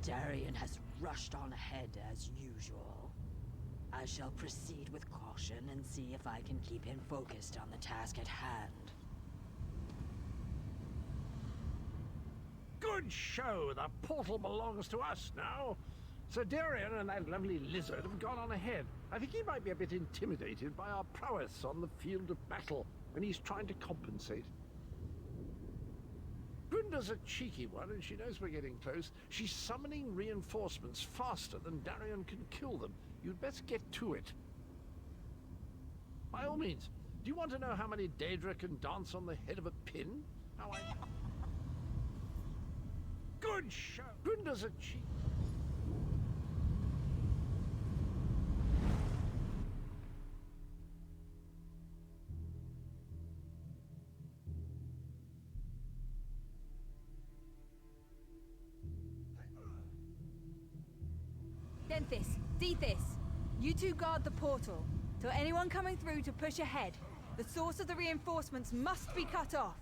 Darian has rushed on ahead as usual. I shall proceed with caution and see if I can keep him focused on the task at hand. Good show! The portal belongs to us now. Sir Darian and that lovely lizard have gone on ahead. I think he might be a bit intimidated by our prowess on the field of battle, and he's trying to compensate. Grunda's a cheeky one, and she knows we're getting close. She's summoning reinforcements faster than Darian can kill them. You'd best get to it. By all means. Do you want to know how many Daedra can dance on the head of a pin? How I... Good show! Grunda's a cheeky... Denthis, Dethys, you two guard the portal. Tell anyone coming through to push ahead. The source of the reinforcements must be cut off.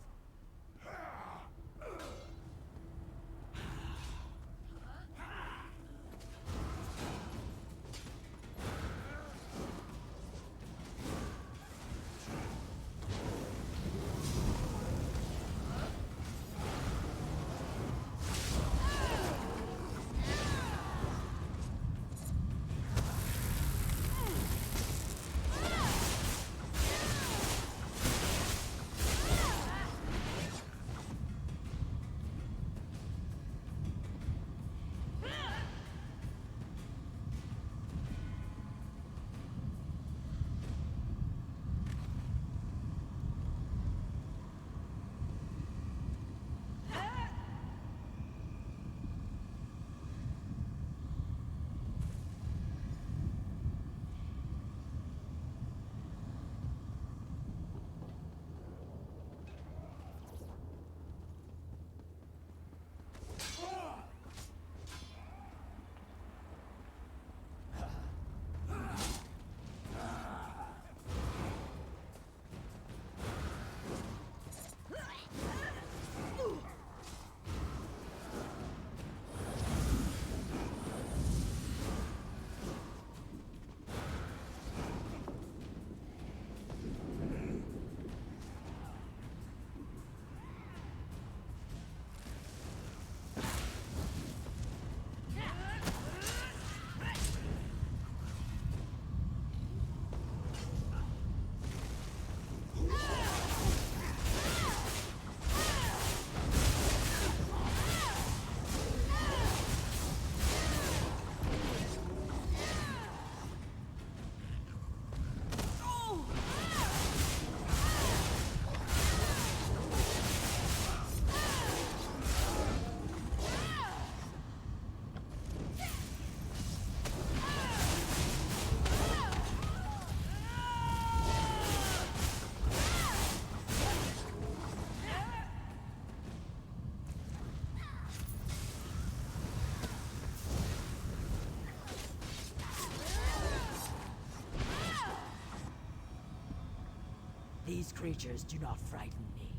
These creatures do not frighten me.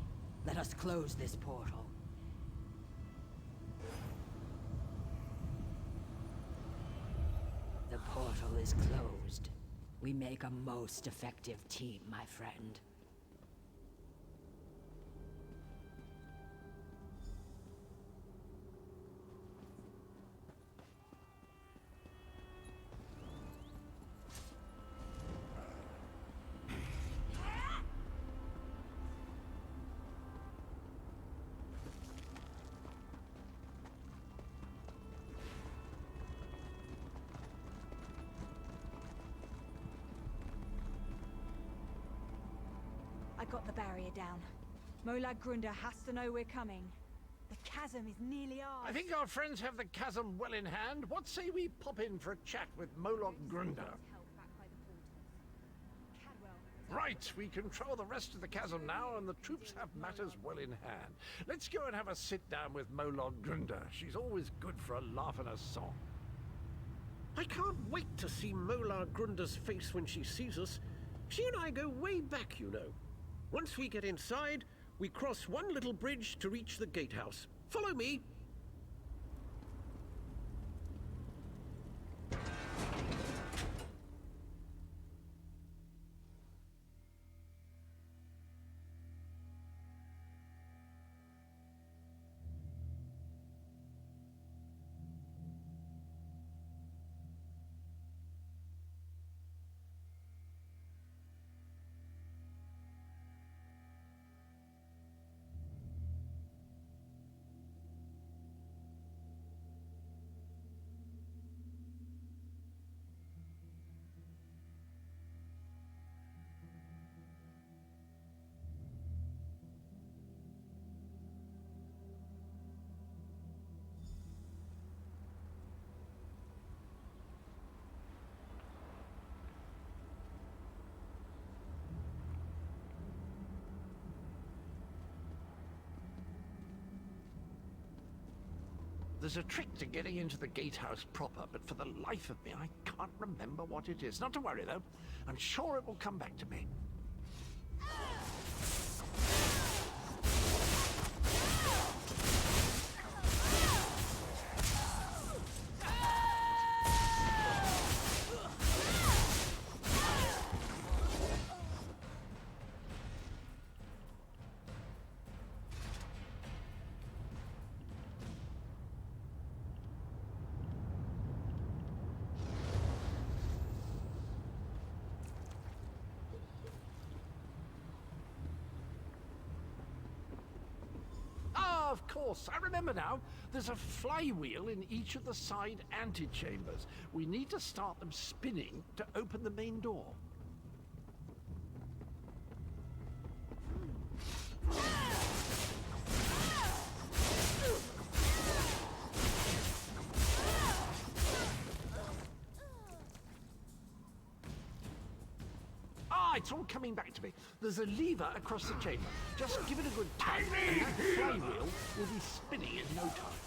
Let us close this portal. The portal is closed. We make a most effective team, my friend. I got the barrier down. Molag Grunda has to know we're coming. The chasm is nearly ours. I think our friends have the chasm well in hand. What say we pop in for a chat with Molag Grunda? Right, we control the rest of the chasm now, and the troops have matters well in hand. Let's go and have a sit-down with Molag Grunda. She's always good for a laugh and a song. I can't wait to see Molag Grunda's face when she sees us. She and I go way back, you know. Once we get inside, we cross one little bridge to reach the gatehouse. Follow me. There's a trick to getting into the gatehouse proper, but for the life of me, I can't remember what it is. Not to worry, though. I'm sure it will come back to me. Of course, I remember now. There's a flywheel in each of the side antechambers. We need to start them spinning to open the main door. Ah, it's all coming back to me. There's a lever across the chamber. Just give it a good tug, and that flywheel will be spinning in no time.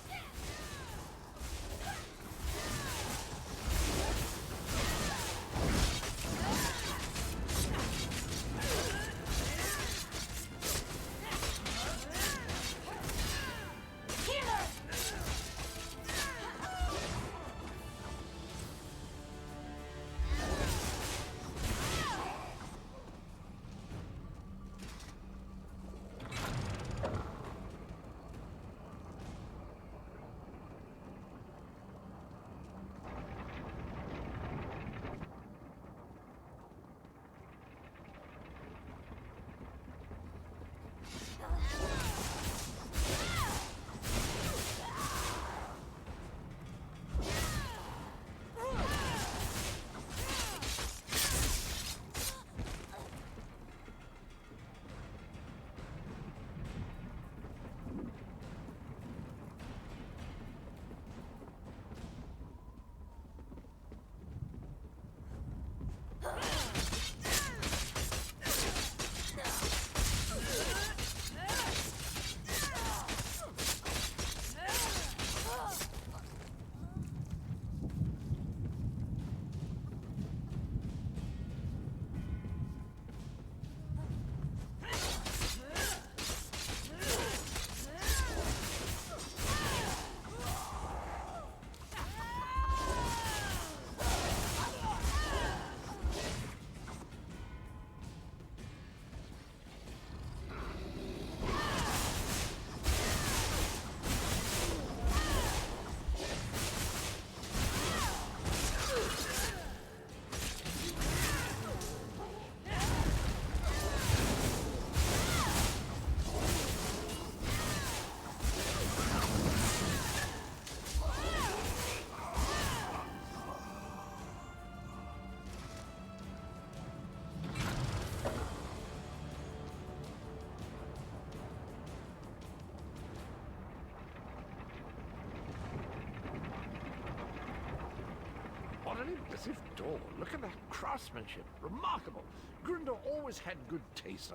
What an impressive door. Look at that craftsmanship. Remarkable. Grunder always had good taste.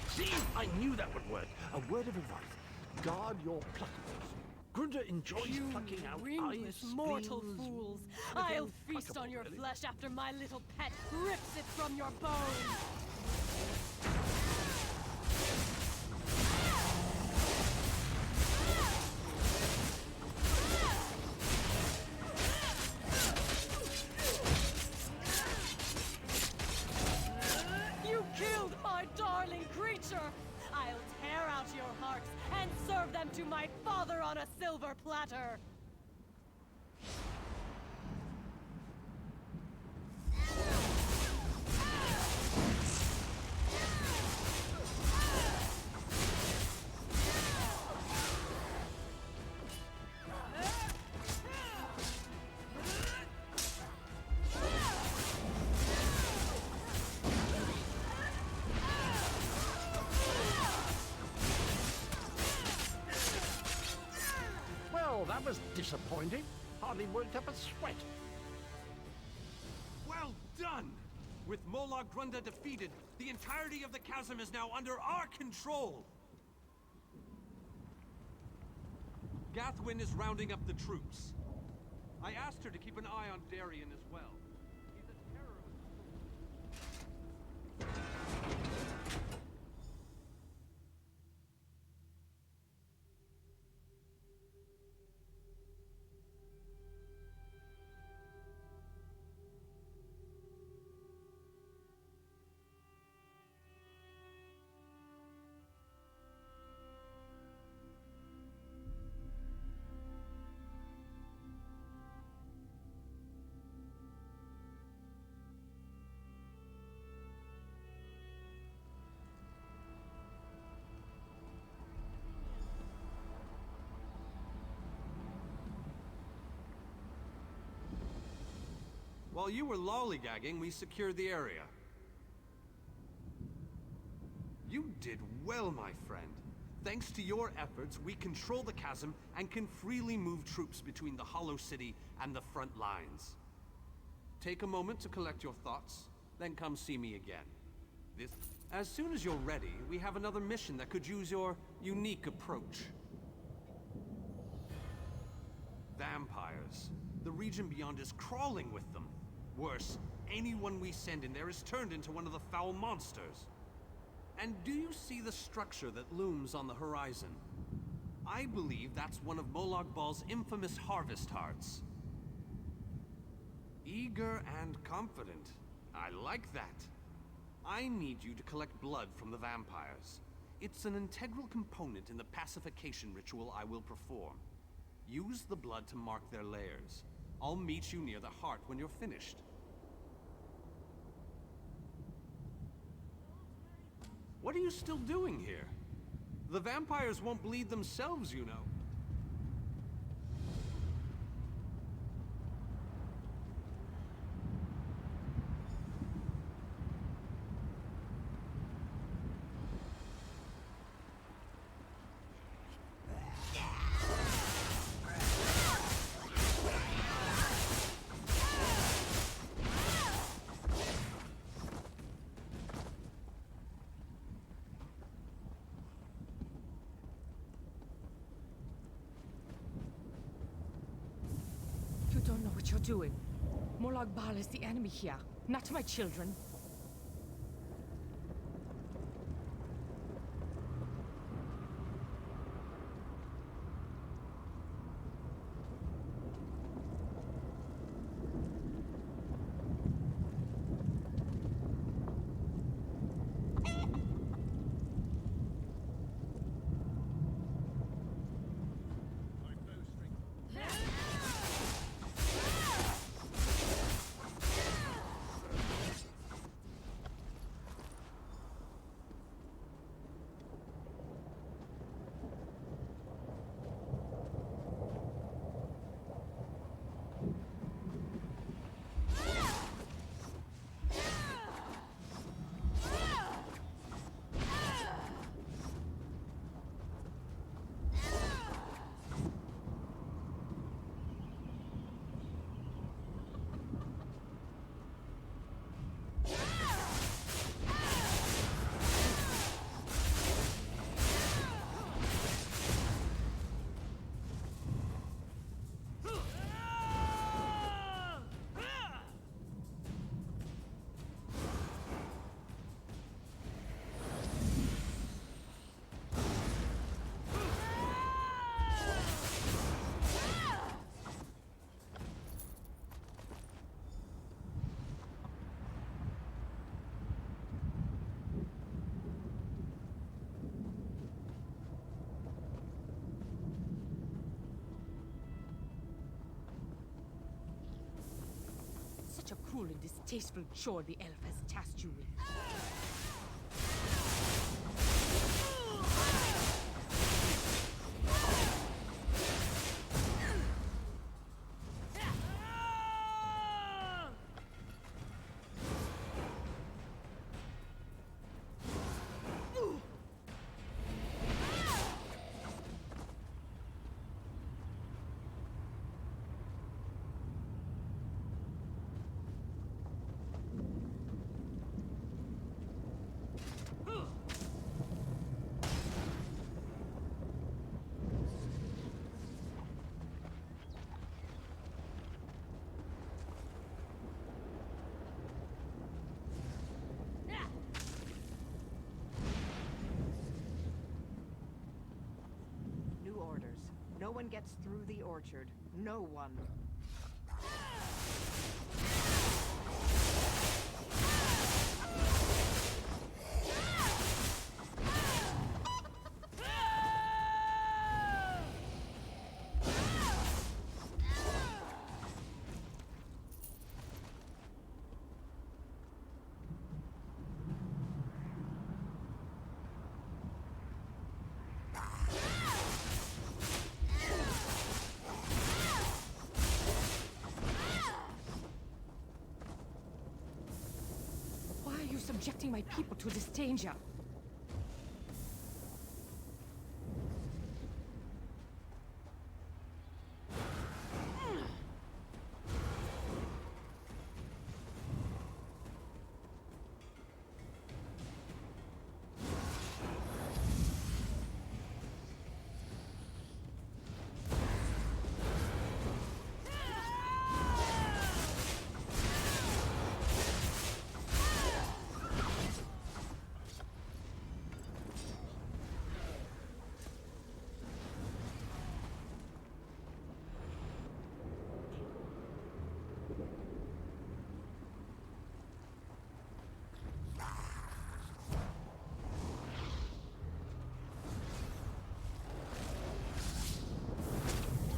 See, I knew that would work. A word of advice. Guard your pluckables. Grunder enjoys plucking out ringless eyes, mortal spleens, fools! everything I'll feast on pluckable, your really. flesh after my little pet rips it from your bones! You killed my darling creature! I'll tear out your hearts and serve them to my father on a silver platter! Well, that was disappointing. Hardly worked up a sweat. Well done! With Mola Grunda defeated, the entirety of the chasm is now under our control! Gathwin is rounding up the troops. I asked her to keep an eye on Darien as well. He's a terror of the... While you were lollygagging, we secured the area. You did well, my friend. Thanks to your efforts, we control the chasm and can freely move troops between the Hollow City and the front lines. Take a moment to collect your thoughts, then come see me again. As soon as you're ready, we have another mission that could use your unique approach. Vampires. The region beyond is crawling with them. Worse, anyone we send in there is turned into one of the foul monsters. And do you see the structure that looms on the horizon? I believe that's one of Molag Bal's infamous harvest hearts. Eager and confident. I like that. I need you to collect blood from the vampires. It's an integral component in the pacification ritual I will perform. Use the blood to mark their lairs. I'll meet you near the heart when you're finished. What are you still doing here? The vampires won't bleed themselves, you know. You don't know what you're doing. Molag Bal is the enemy here, not my children. Such a cruel and distasteful chore the elf has tasked you with. No one gets through the orchard. No one. Why are you subjecting my people to this danger?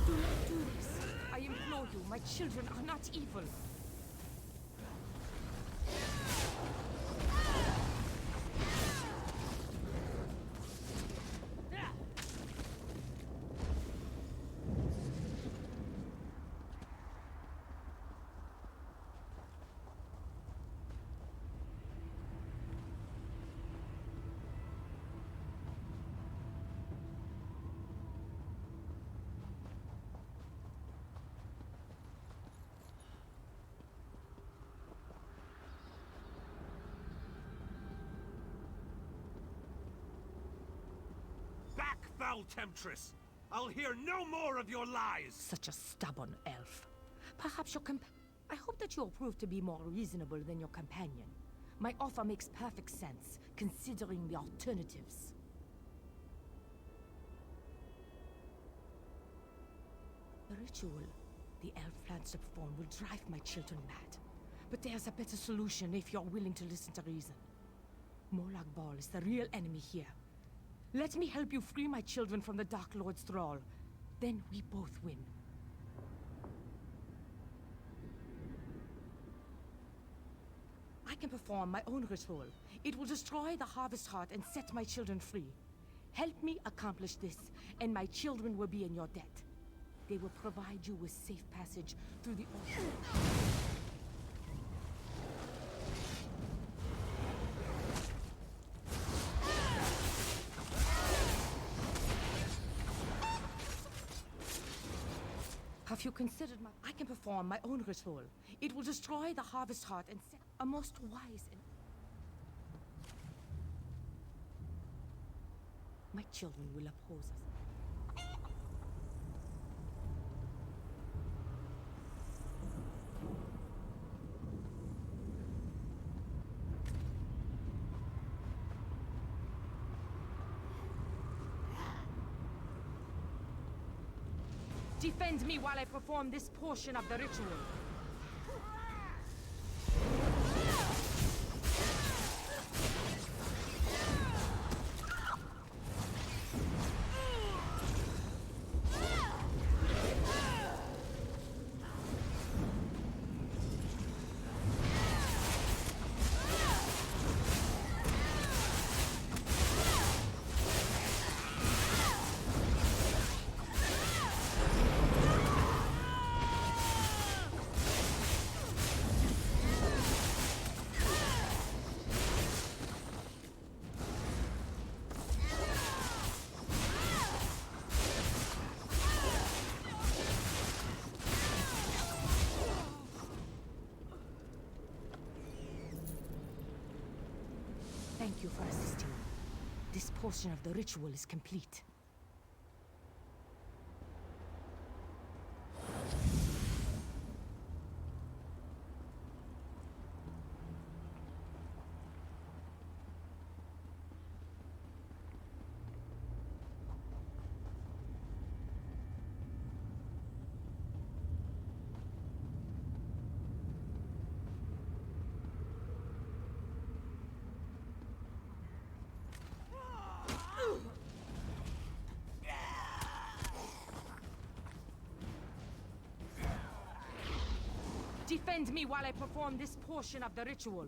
Do not do this. I implore you, my children are not evil. Back, foul temptress! I'll hear no more of your lies! Such a stubborn elf. Perhaps your I hope that you'll prove to be more reasonable than your companion. My offer makes perfect sense, considering the alternatives. The ritual the elf plans to perform will drive my children mad. But there's a better solution if you're willing to listen to reason. Molag Bal is the real enemy here. Let me help you free my children from the Dark Lord's thrall. Then we both win. I can perform my own ritual. It will destroy the Harvest Heart and set my children free. Help me accomplish this, and my children will be in your debt. They will provide you with safe passage through the ocean. Have you considered I can perform my own ritual. It will destroy the Harvest Heart and set a most wise and... My children will oppose us. Defend me while I perform this portion of the ritual. Thank you for assisting me. This portion of the ritual is complete. Defend me while I perform this portion of the ritual.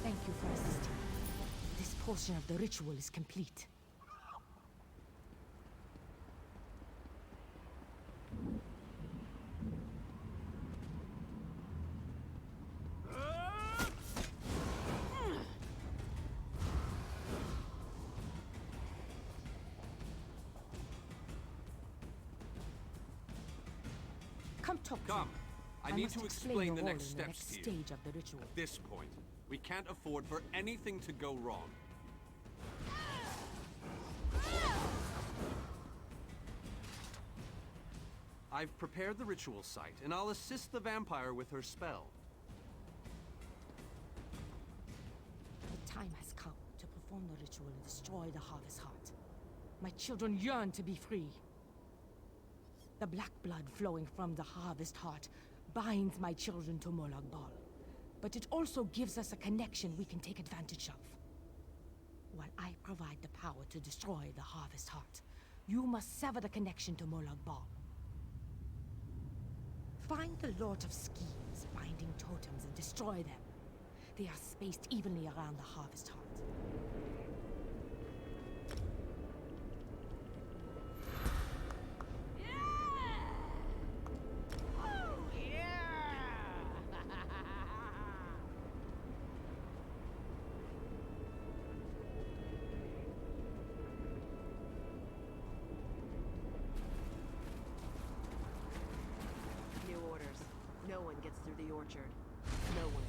Thank you for assisting. This portion of the ritual is complete. Come talk to me. Come. I need must to explain explain your the role next in the steps next to you. stage of the ritual. At this point, we can't afford for anything to go wrong. I've prepared the ritual site, and I'll assist the vampire with her spell. The time has come to perform the ritual and destroy the Harvest Heart. My children yearn to be free. The black blood flowing from the Harvest Heart binds my children to Molag Bal. But it also gives us a connection we can take advantage of. While I provide the power to destroy the Harvest Heart, you must sever the connection to Molag Bal. Find the Lord of Schemes binding totems and destroy them. They are spaced evenly around the Harvest Heart. New orders. No one gets through the orchard. No one.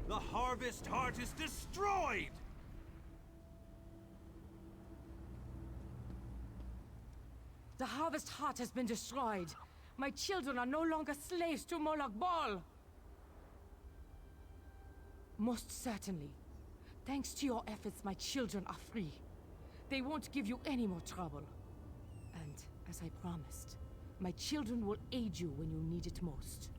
The Harvest Heart is destroyed! The Harvest Heart has been destroyed. My children are no longer slaves to Molag Bal. Most certainly. Thanks to your efforts, my children are free. They won't give you any more trouble. And, as I promised, my children will aid you when you need it most.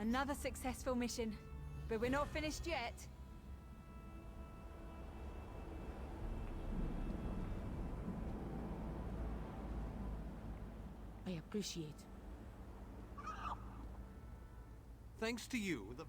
Another successful mission. But we're not finished yet. I appreciate. Thanks to you, the...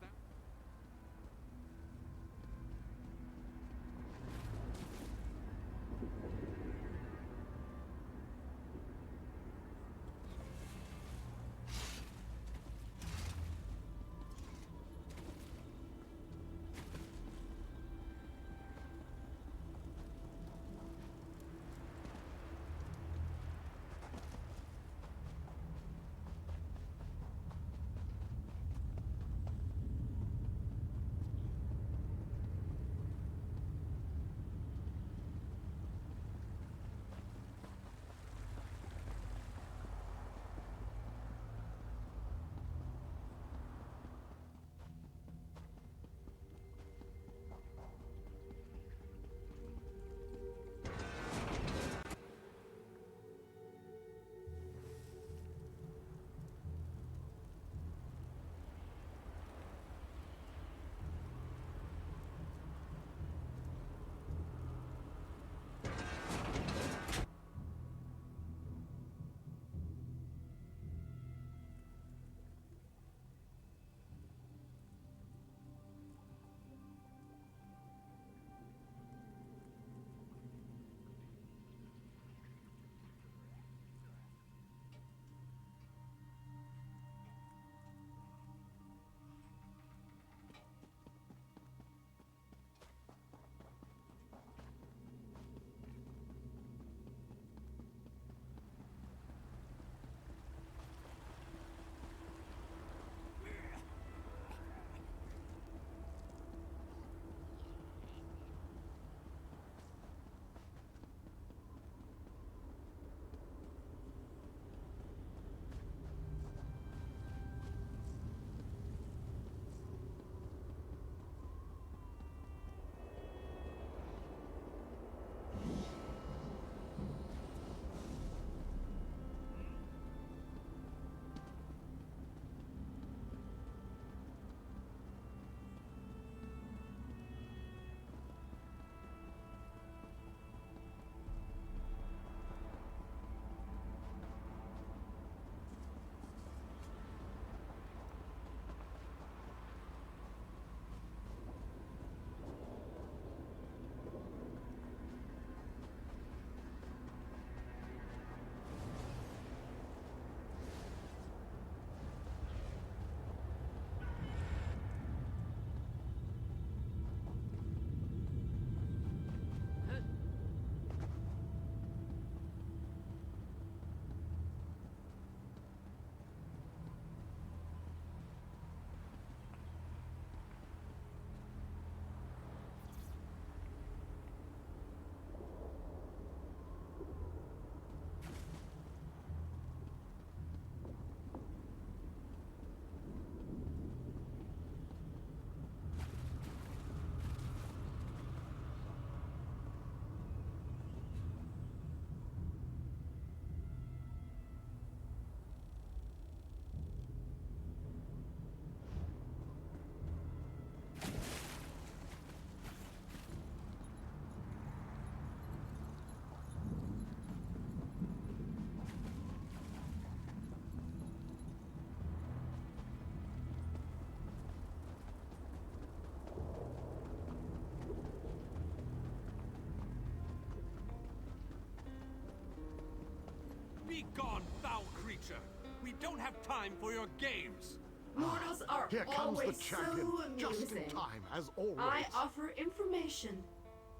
Be gone, foul creature! We don't have time for your games! Mortals are Here comes always the champion, so amusing. just in time, as always. I offer information,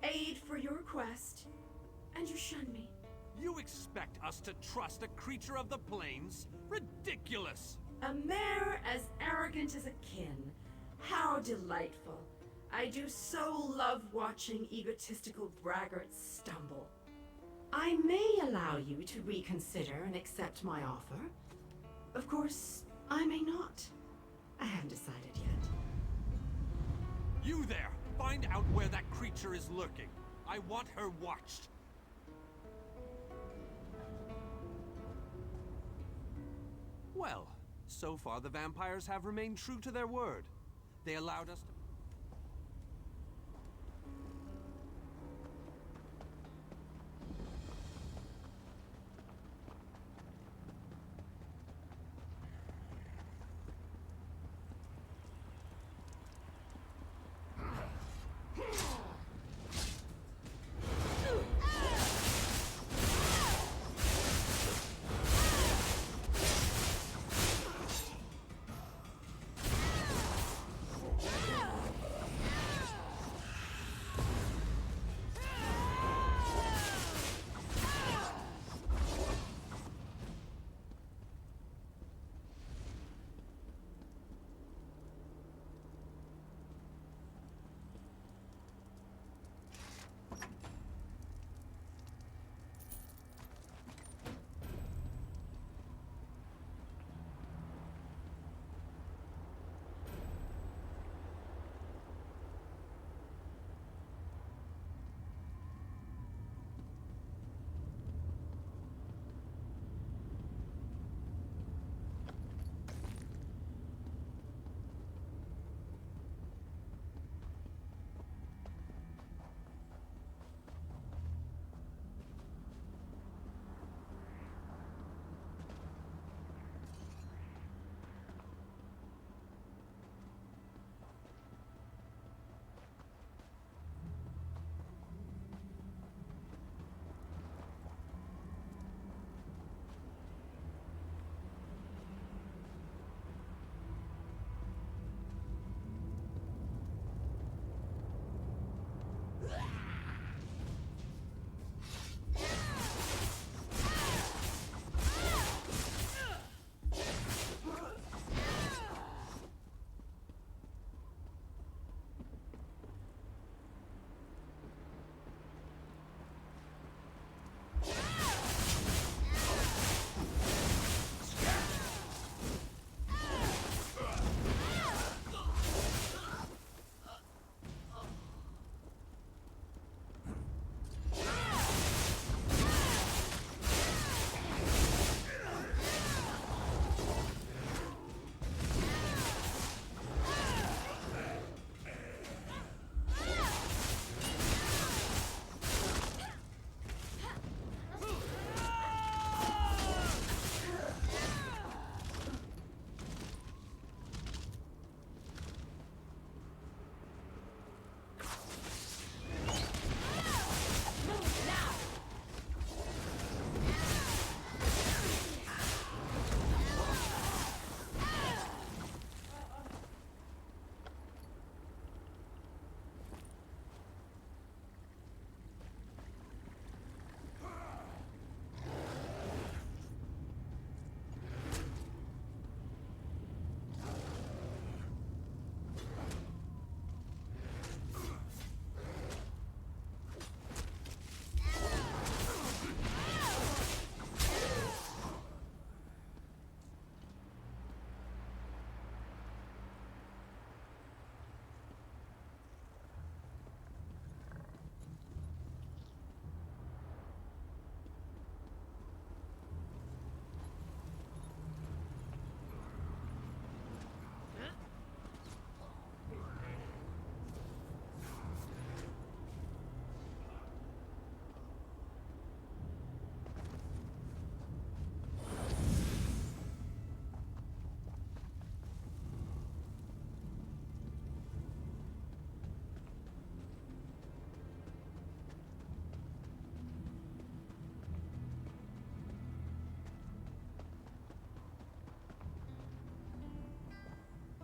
aid for your quest, and you shun me. You expect us to trust a creature of the plains? Ridiculous! A mare as arrogant as a kin. How delightful. I do so love watching egotistical braggarts stumble. I may allow you to reconsider and accept my offer. Of course, I may not. I haven't decided yet. You there! Find out where that creature is lurking. I want her watched. Well, So far, the vampires have remained true to their word. They allowed us to...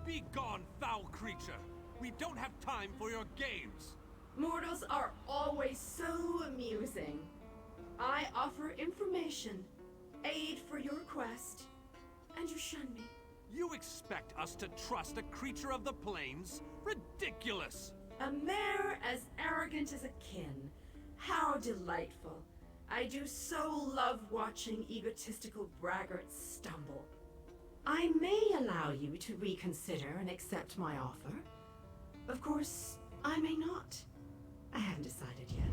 Be gone, foul creature! We don't have time for your games! Mortals are always so amusing. I offer information, aid for your quest, and you shun me. You expect us to trust a creature of the plains? Ridiculous! A mare as arrogant as a kin. How delightful. I do so love watching egotistical braggarts stumble. I may allow you to reconsider and accept my offer. Of course, I may not. I haven't decided yet.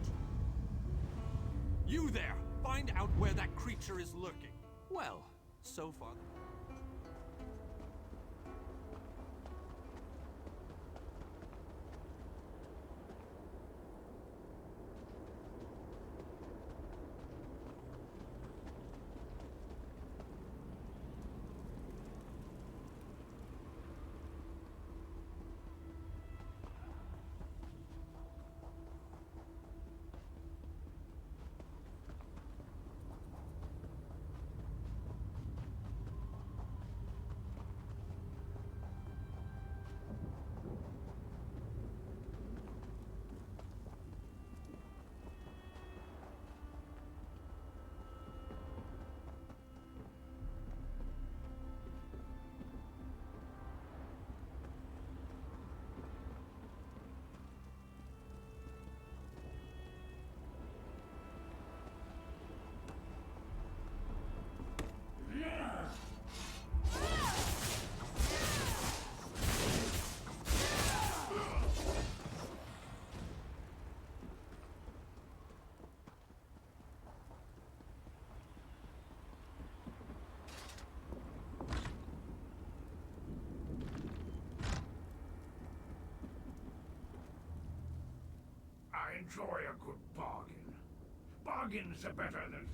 You there! Find out where that creature is lurking. Well, so far... enjoy a good bargain. Bargains are better than...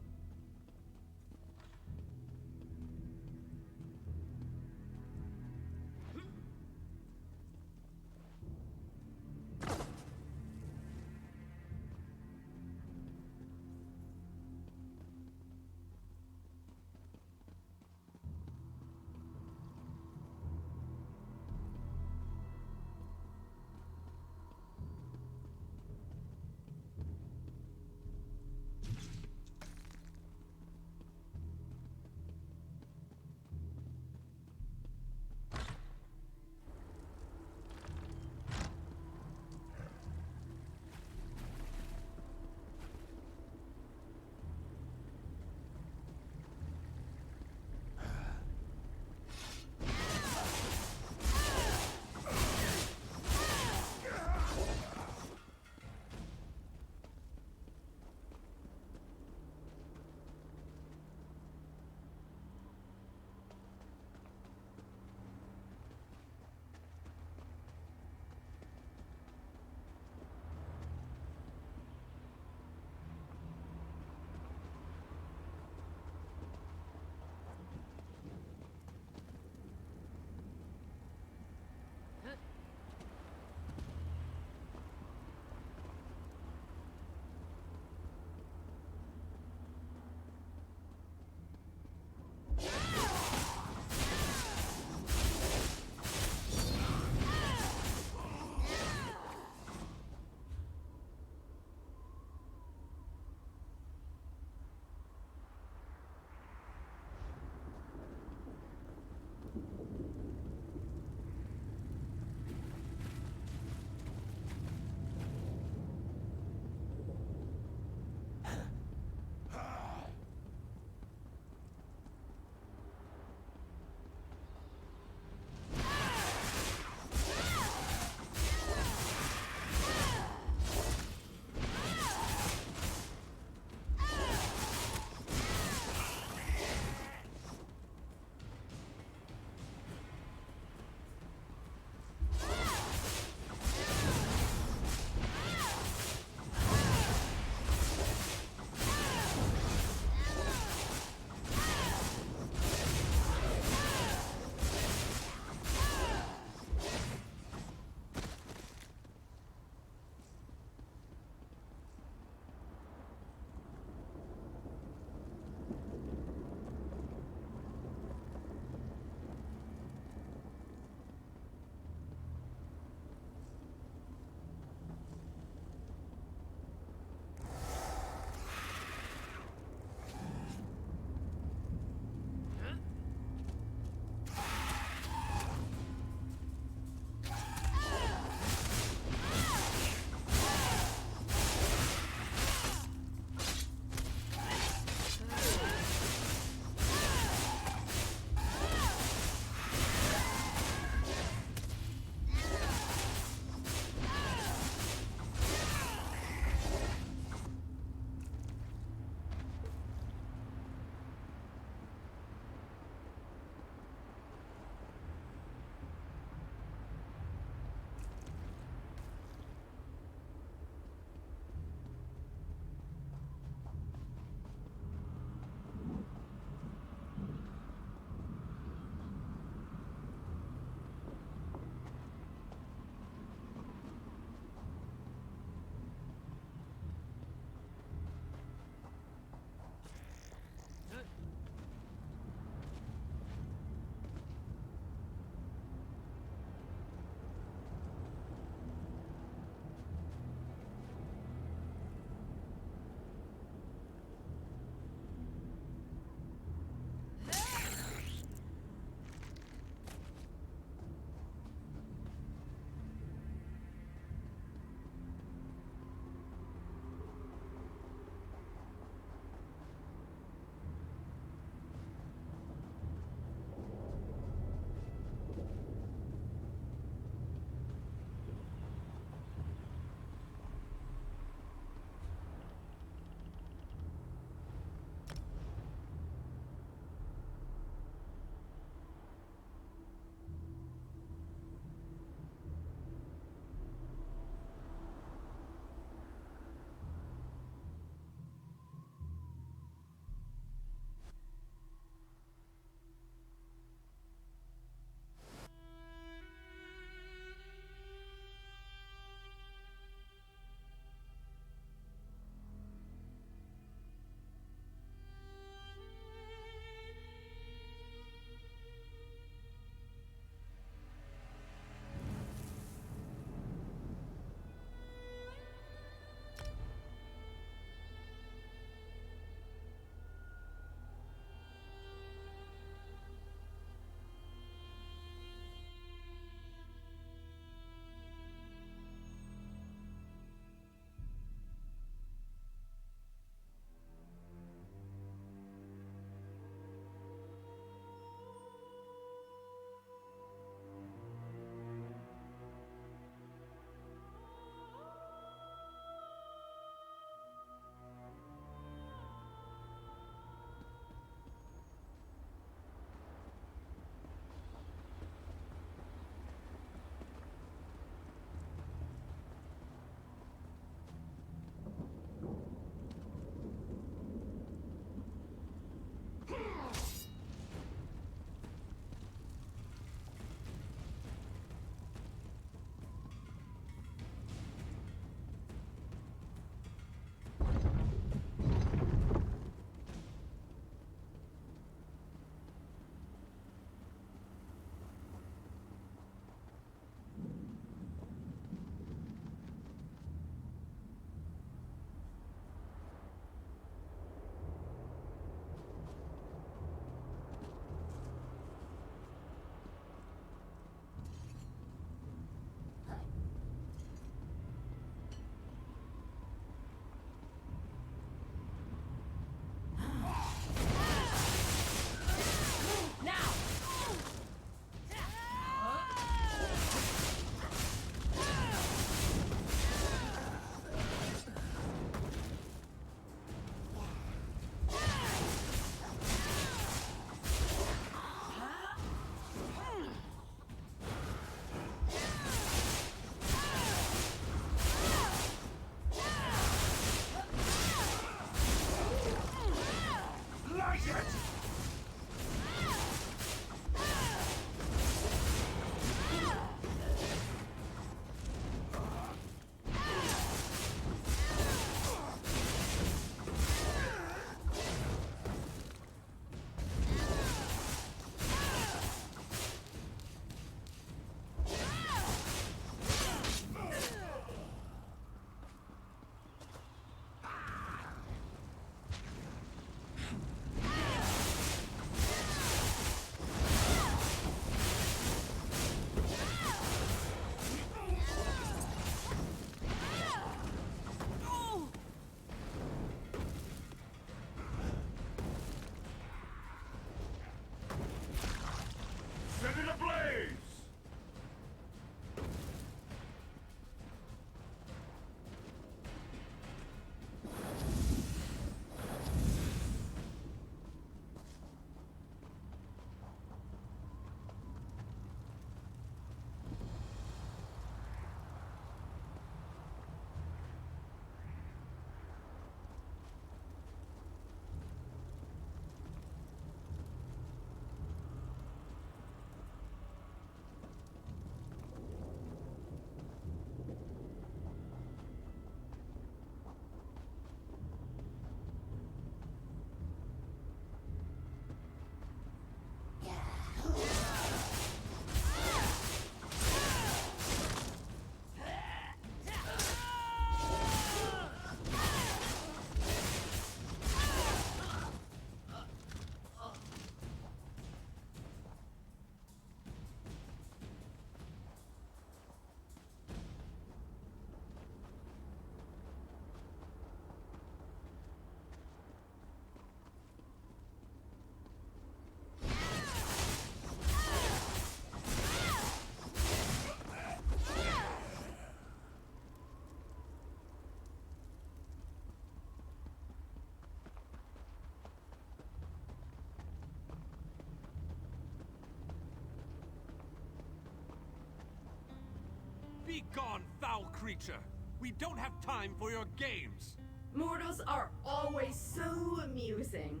Be gone, foul creature! We don't have time for your games! Mortals are always so amusing.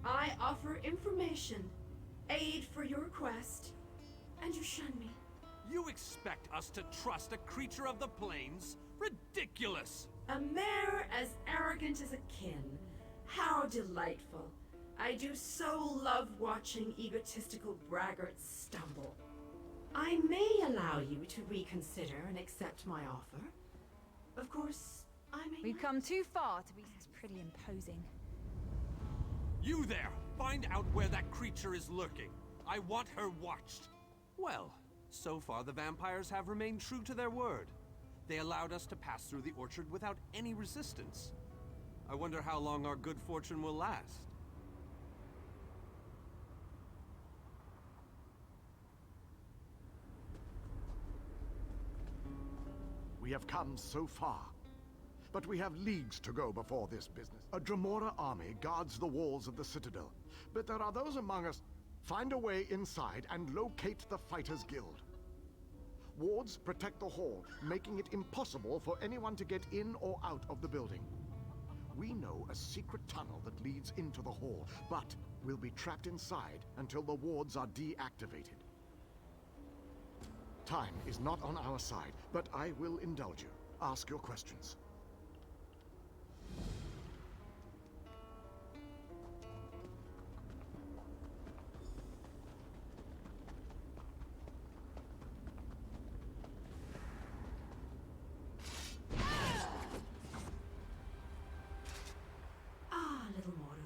I offer information, aid for your quest, and you shun me. You expect us to trust a creature of the plains? Ridiculous! A mare as arrogant as a kin. How delightful. I do so love watching egotistical braggarts stumble. I may allow you to reconsider and accept my offer. Of course, I may We've not. come too far to be pretty imposing. You there! Find out where that creature is lurking. I want her watched. Well, so far the vampires have remained true to their word. They allowed us to pass through the orchard without any resistance. I wonder how long our good fortune will last. We have come so far, but we have leagues to go before this business. A Dremora army guards the walls of the citadel, but there are those among us. Find a way inside and locate the Fighters Guild. Wards protect the hall, making it impossible for anyone to get in or out of the building. We know a secret tunnel that leads into the hall, but we'll be trapped inside until the wards are deactivated. Time is not on our side, but I will indulge you. Ask your questions. Little mortal.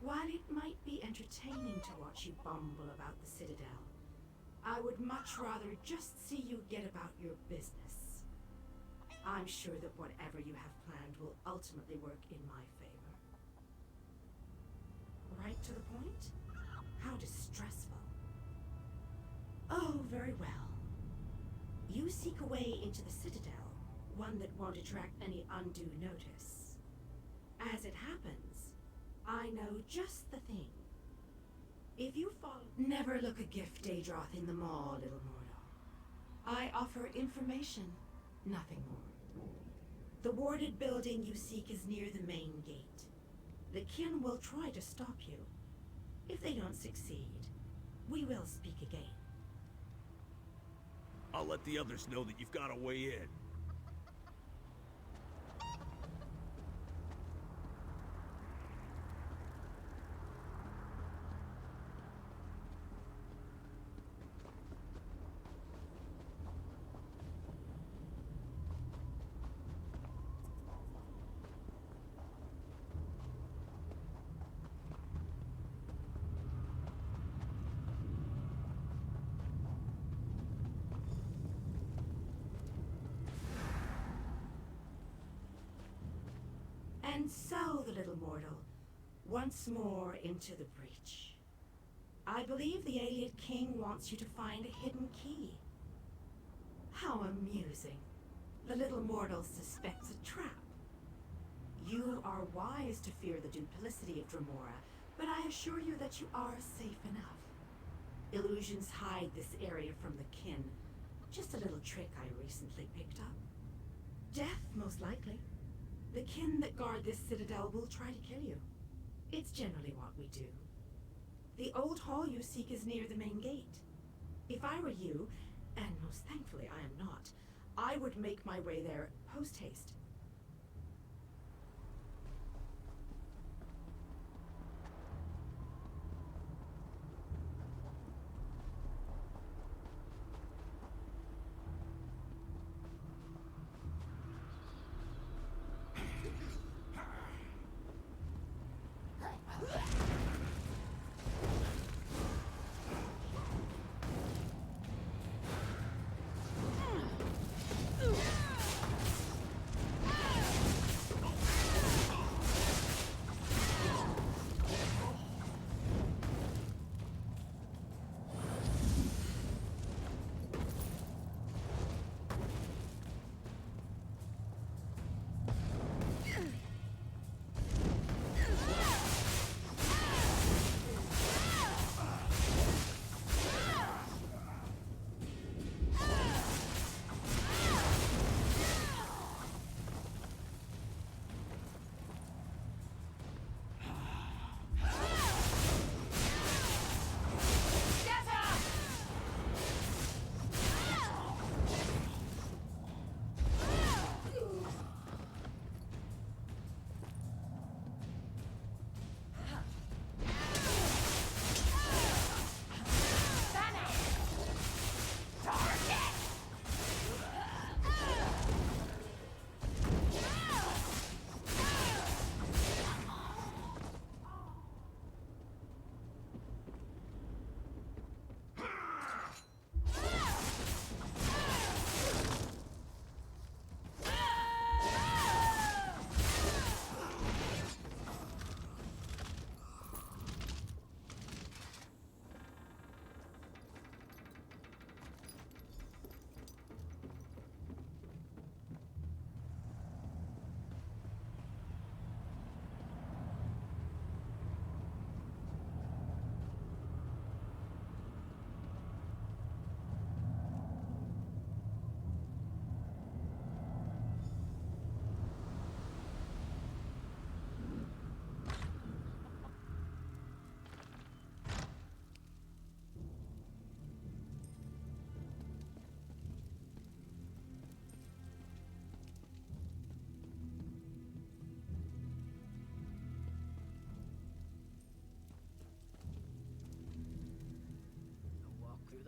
While it might be entertaining to watch you bumble about the Citadel, I would much rather just see you get about your business. I'm sure that whatever you have planned will ultimately work in my favor. Right to the point? How distressful. Oh, very well. You seek a way into the Citadel, one that won't attract any undue notice. As it happens, I know just the thing. If you follow... Never look a gift, Daedroth, in the maw, little mortal. I offer information, nothing more. The warded building you seek is near the main gate. The kin will try to stop you. If they don't succeed, we will speak again. I'll let the others know that you've got a way in. And so, the little mortal, once more into the breach. I believe the Alien King wants you to find a hidden key. How amusing. The little mortal suspects a trap. You are wise to fear the duplicity of Dremora, but I assure you that you are safe enough. Illusions hide this area from the kin. Just a little trick I recently picked up. Death, most likely. The kin that guard this citadel will try to kill you. It's generally what we do. The old hall you seek is near the main gate. If I were you, and most thankfully I am not, I would make my way there post-haste.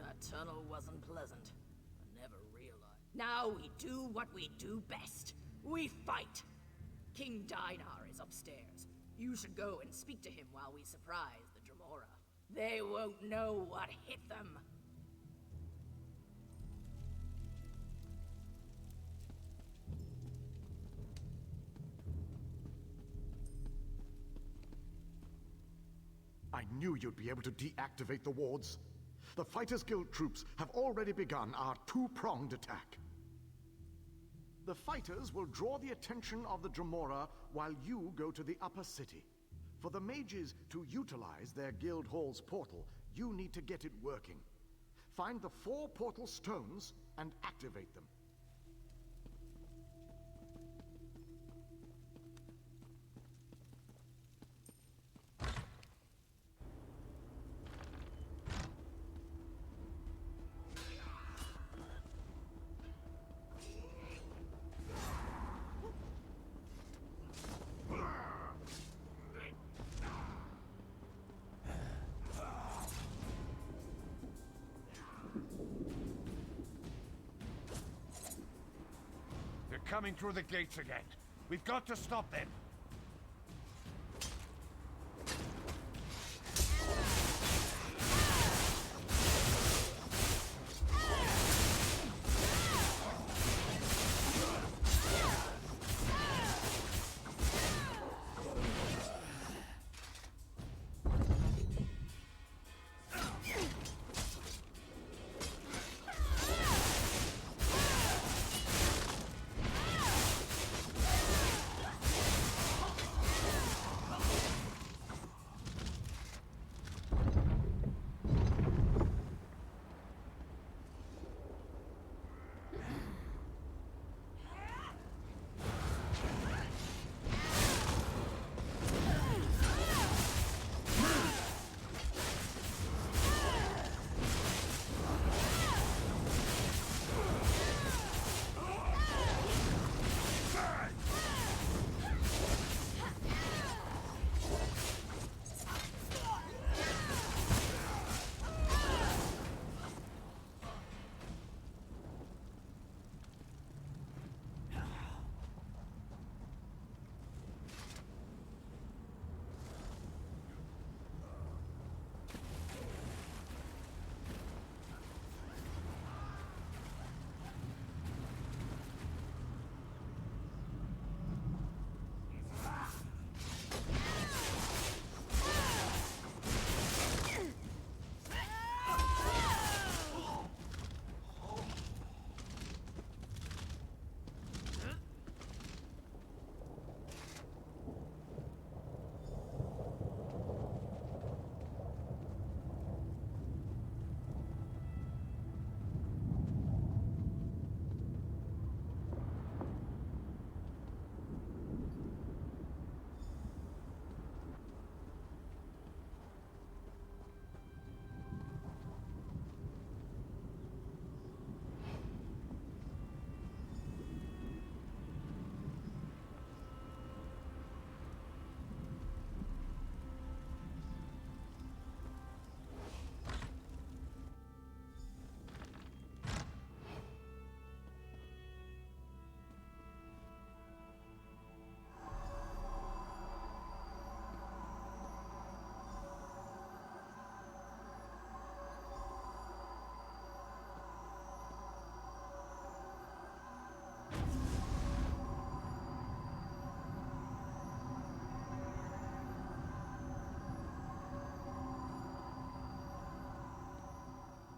That tunnel wasn't pleasant. I never realized. Now we do what we do best. We fight. King Dinar is upstairs. You should go and speak to him while we surprise the Dremora. They won't know what hit them. I knew you'd be able to deactivate the wards. The Fighters Guild troops have already begun our two-pronged attack. The fighters will draw the attention of the Dremora while you go to the upper city. For the mages to utilize their guild hall's portal, you need to get it working. Find the 4 portal stones and activate them. Coming through the gates again. We've got to stop them.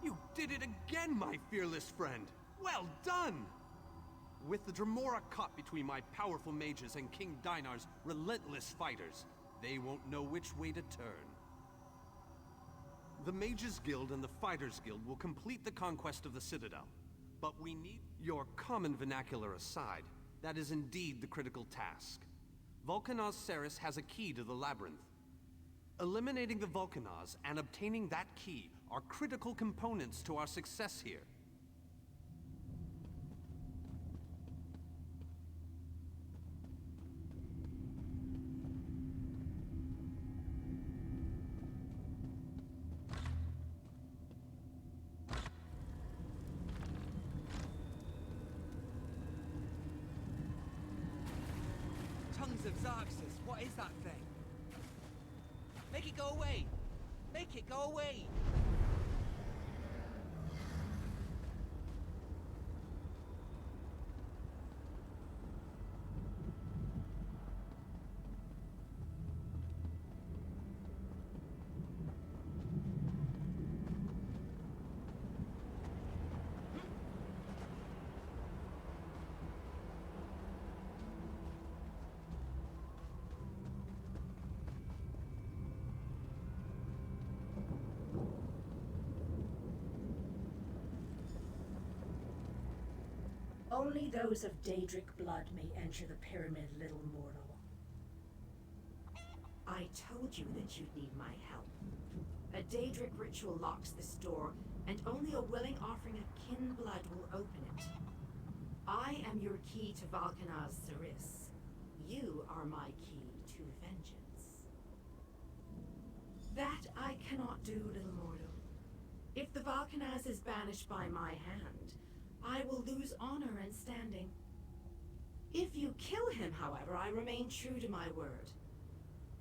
You did it again, my fearless friend! Well done! With the Dremora caught between my powerful mages and King Dinar's relentless fighters, they won't know which way to turn. The Mages Guild and the Fighters Guild will complete the conquest of the Citadel. But we need your common vernacular aside. That is indeed the critical task. Vulcanaz Ceres has a key to the labyrinth. Eliminating the Vulcanaz and obtaining that key are critical components to our success here. What is that thing? Make it go away! Make it go away! Only those of Daedric blood may enter the pyramid, little mortal. I told you that you'd need my help. A Daedric ritual locks this door, and only a willing offering of kin blood will open it. I am your key to Valkanaz Saris. You are my key to vengeance. That I cannot do, little mortal. If the Valkanaz is banished by my hand, I will lose honor and standing. If you kill him, however, I remain true to my word.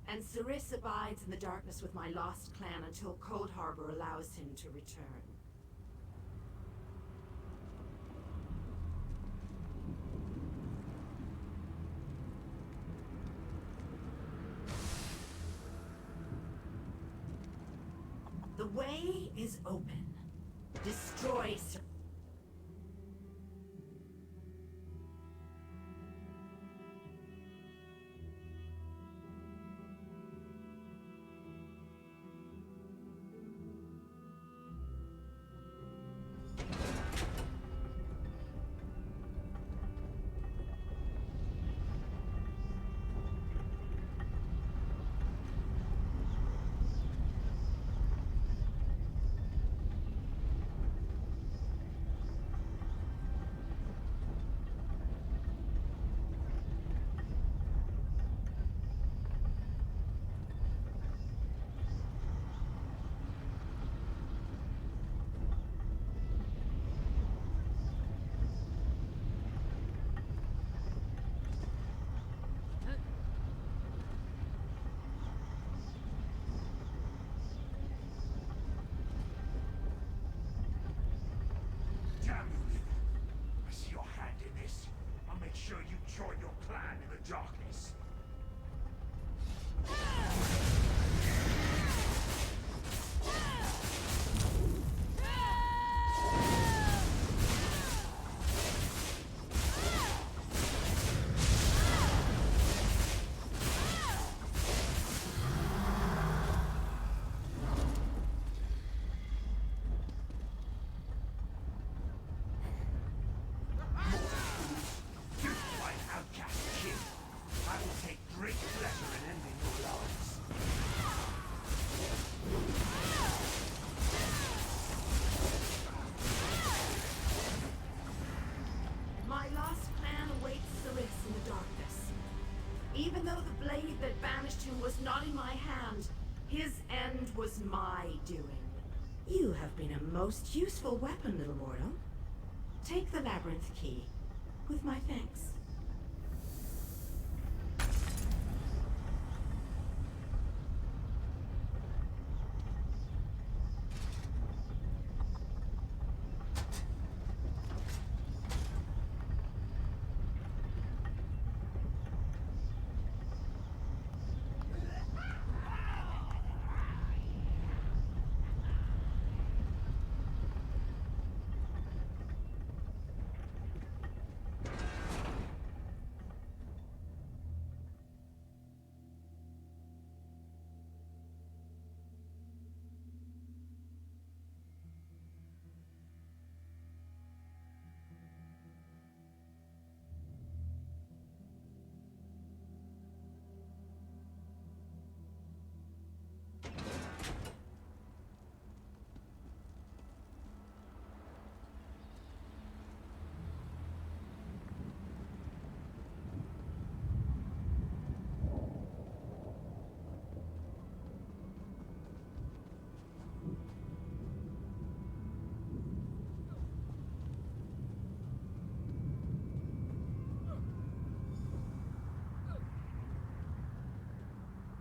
And Saris abides in the darkness with my lost clan until Coldharbour allows him to return. The way is open. Destroy Saris. Damn you, Little. I see your hand in this. I'll make sure you join your clan in the darkness. My lost clan awaits Saris in the darkness. Even though the blade that banished him was not in my hand, his end was my doing. You have been a most useful weapon, little mortal. Take the labyrinth key, with my thanks.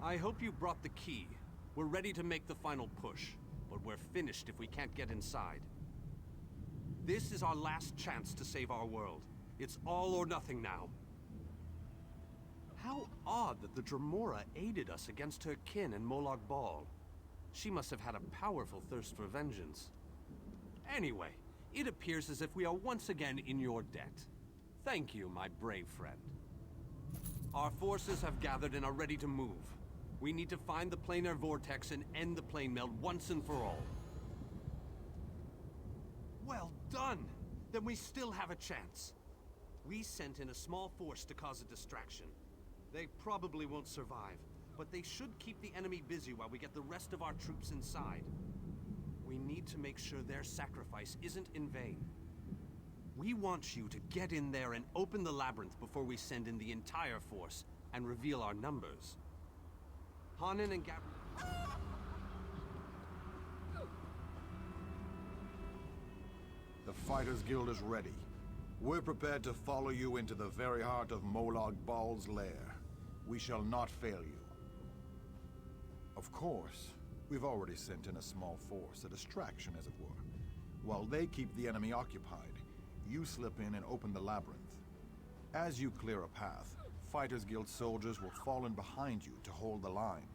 I hope you brought the key. We're ready to make the final push, but we're finished if we can't get inside. This is our last chance to save our world. It's all or nothing now. How odd that the Dremora aided us against her kin in Molag Bal. She must have had a powerful thirst for vengeance. Anyway, it appears as if we are once again in your debt. Thank you, my brave friend. Our forces have gathered and are ready to move. We need to find the planar vortex and end the plane meld once and for all. Well done! Then we still have a chance. We sent in a small force to cause a distraction. They probably won't survive, but they should keep the enemy busy while we get the rest of our troops inside. We need to make sure their sacrifice isn't in vain. We want you to get in there and open the labyrinth before we send in the entire force and reveal our numbers. Hanan and Gabriel... The Fighters Guild is ready. We're prepared to follow you into the very heart of Molag Bal's lair. We shall not fail you. Of course, we've already sent in a small force, a distraction as it were. While they keep the enemy occupied, you slip in and open the labyrinth. As you clear a path, Fighters Guild soldiers will fall in behind you to hold the line.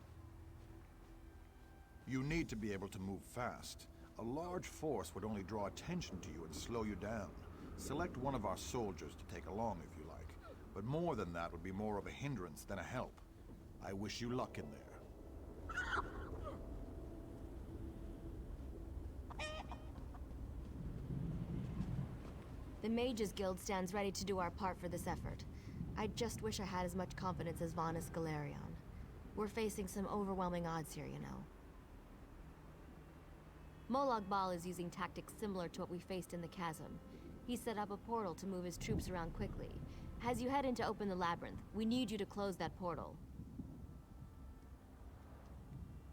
You need to be able to move fast. A large force would only draw attention to you and slow you down. Select one of our soldiers to take along if you like, but more than that would be more of a hindrance than a help. I wish you luck in there. The Mages Guild stands ready to do our part for this effort. I just wish I had as much confidence as Vanus Galerion. We're facing some overwhelming odds here, you know. Molag Bal is using tactics similar to what we faced in the chasm. He set up a portal to move his troops around quickly. As you head in to open the labyrinth, we need you to close that portal.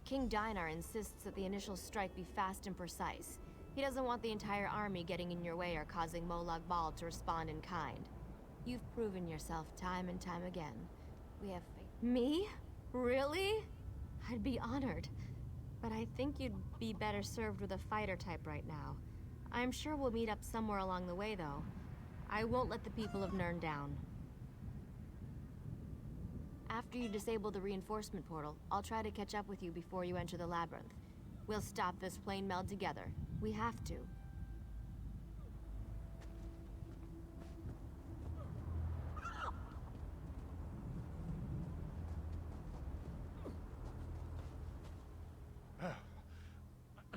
King Dinar insists that the initial strike be fast and precise. He doesn't want the entire army getting in your way or causing Molag Bal to respond in kind. You've proven yourself time and time again. We have faith. Me? Really? I'd be honored. But I think you'd be better served with a fighter type right now. I'm sure we'll meet up somewhere along the way, though. I won't let the people of Nirn down. After you disable the reinforcement portal, I'll try to catch up with you before you enter the labyrinth. We'll stop this plane meld together. We have to.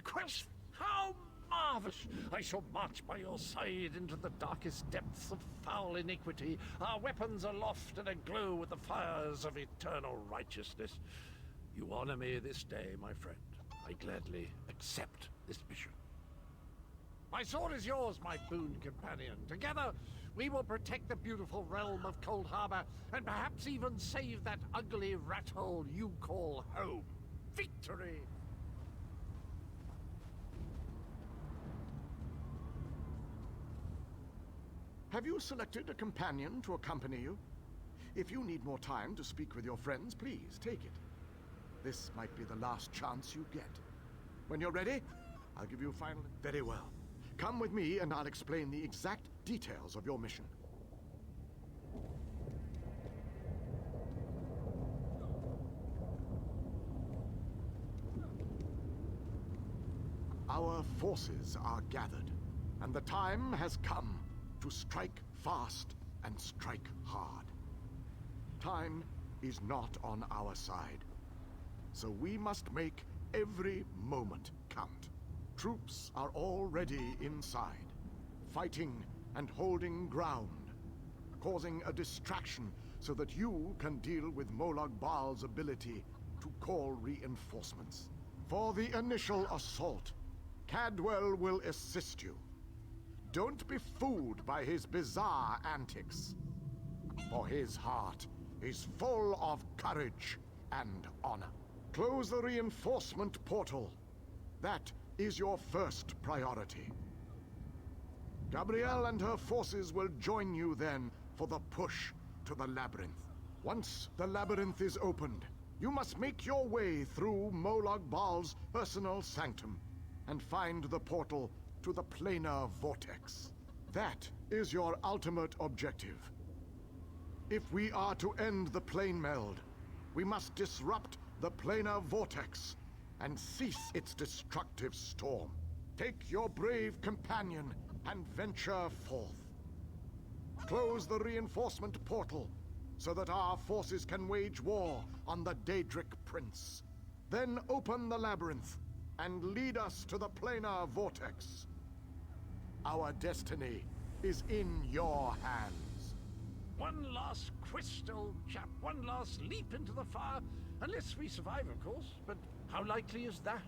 Quest, how marvelous! I shall march by your side into the darkest depths of foul iniquity, our weapons aloft and aglow with the fires of eternal righteousness. You honor me this day, my friend. I gladly accept this mission. My sword is yours, my boon companion. Together, we will protect the beautiful realm of Coldharbour, and perhaps even save that ugly rat hole you call home. Victory! Have you selected a companion to accompany you? If you need more time to speak with your friends, please take it. This might be the last chance you get. When you're ready, I'll give you a final... Very well. Come with me and I'll explain the exact details of your mission. Our forces are gathered, and the time has come to strike fast and strike hard. Time is not on our side, so we must make every moment count. Troops are already inside, fighting and holding ground, causing a distraction so that you can deal with Molag Bal's ability to call reinforcements. For the initial assault, Cadwell will assist you. Don't be fooled by his bizarre antics, for his heart is full of courage and honor. Close the reinforcement portal. That is your first priority. Gabrielle and her forces will join you then for the push to the labyrinth. Once the labyrinth is opened, You must make your way through Molag Bal's personal sanctum and find the portal to the planar vortex. That is your ultimate objective. If we are to end the plane meld, we must disrupt the planar vortex and cease its destructive storm. Take your brave companion and venture forth. Close the reinforcement portal so that our forces can wage war on the Daedric Prince. Then open the labyrinth and lead us to the planar vortex. Our destiny is in your hands. One last crystal, chap. One last leap into the fire. Unless we survive, of course. But how likely is that?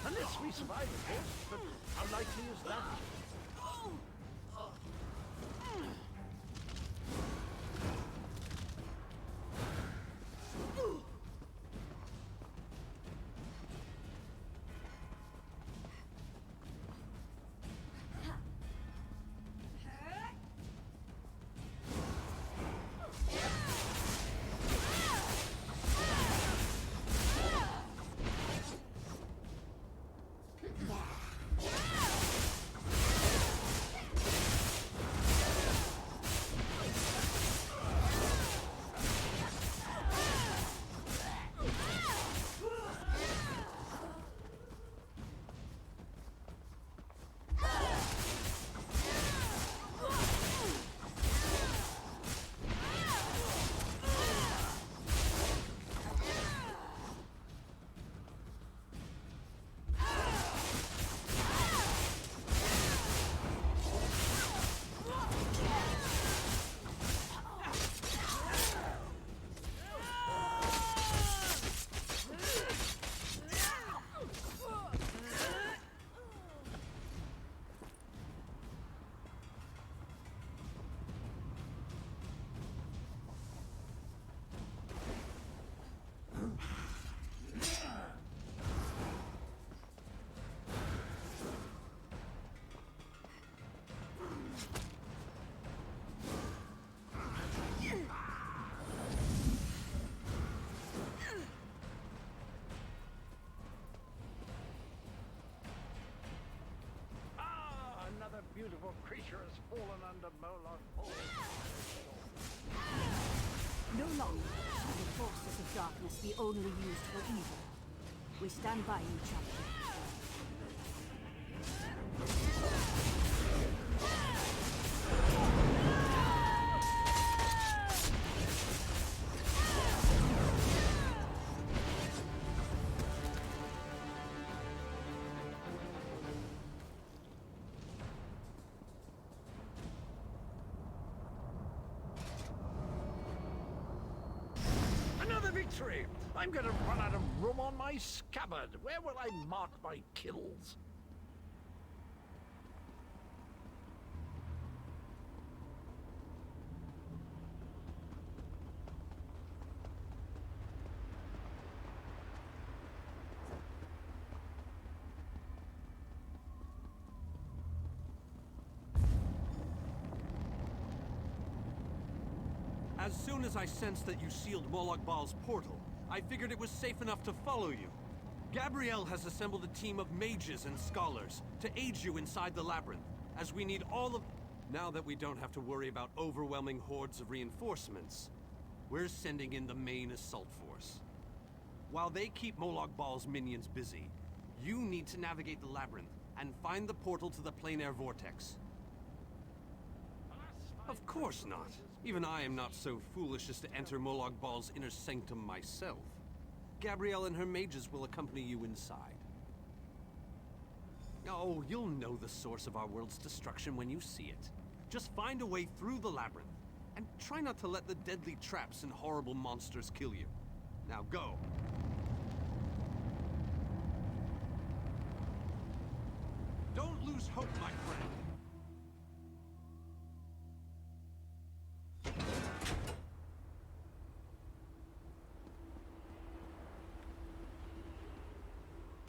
Unless we survive, of course, but how likely is that? Beautiful creature has fallen under Molag Ball. No longer shall the forces of darkness be only used for evil. We stand by you, champion. Victory! I'm going to run out of room on my scabbard. Where will I mark my kills? As soon as I sensed that you sealed Molag Bal's portal, I figured it was safe enough to follow you. Gabrielle has assembled a team of mages and scholars to aid you inside the labyrinth, as we need all of... Now that we don't have to worry about overwhelming hordes of reinforcements, we're sending in the main assault force. While they keep Molag Bal's minions busy, you need to navigate the labyrinth and find the portal to the plain air vortex. Of course not. Even I am not so foolish as to enter Molag Bal's inner sanctum myself. Gabrielle and her mages will accompany you inside. Oh, you'll know the source of our world's destruction when you see it. Just find a way through the labyrinth, and try not to let the deadly traps and horrible monsters kill you. Now go. Don't lose hope, my friend.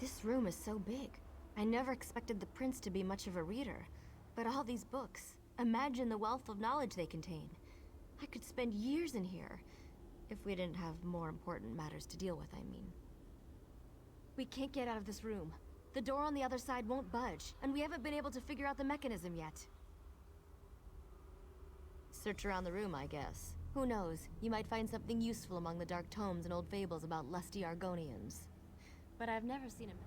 This room is so big. I never expected the prince to be much of a reader. But all these books, imagine the wealth of knowledge they contain. I could spend years in here. If we didn't have more important matters to deal with, I mean. We can't get out of this room. The door on the other side won't budge, and we haven't been able to figure out the mechanism yet. Search around the room, I guess. Who knows? You might find something useful among the dark tomes and old fables about lusty Argonians. But I've never seen him.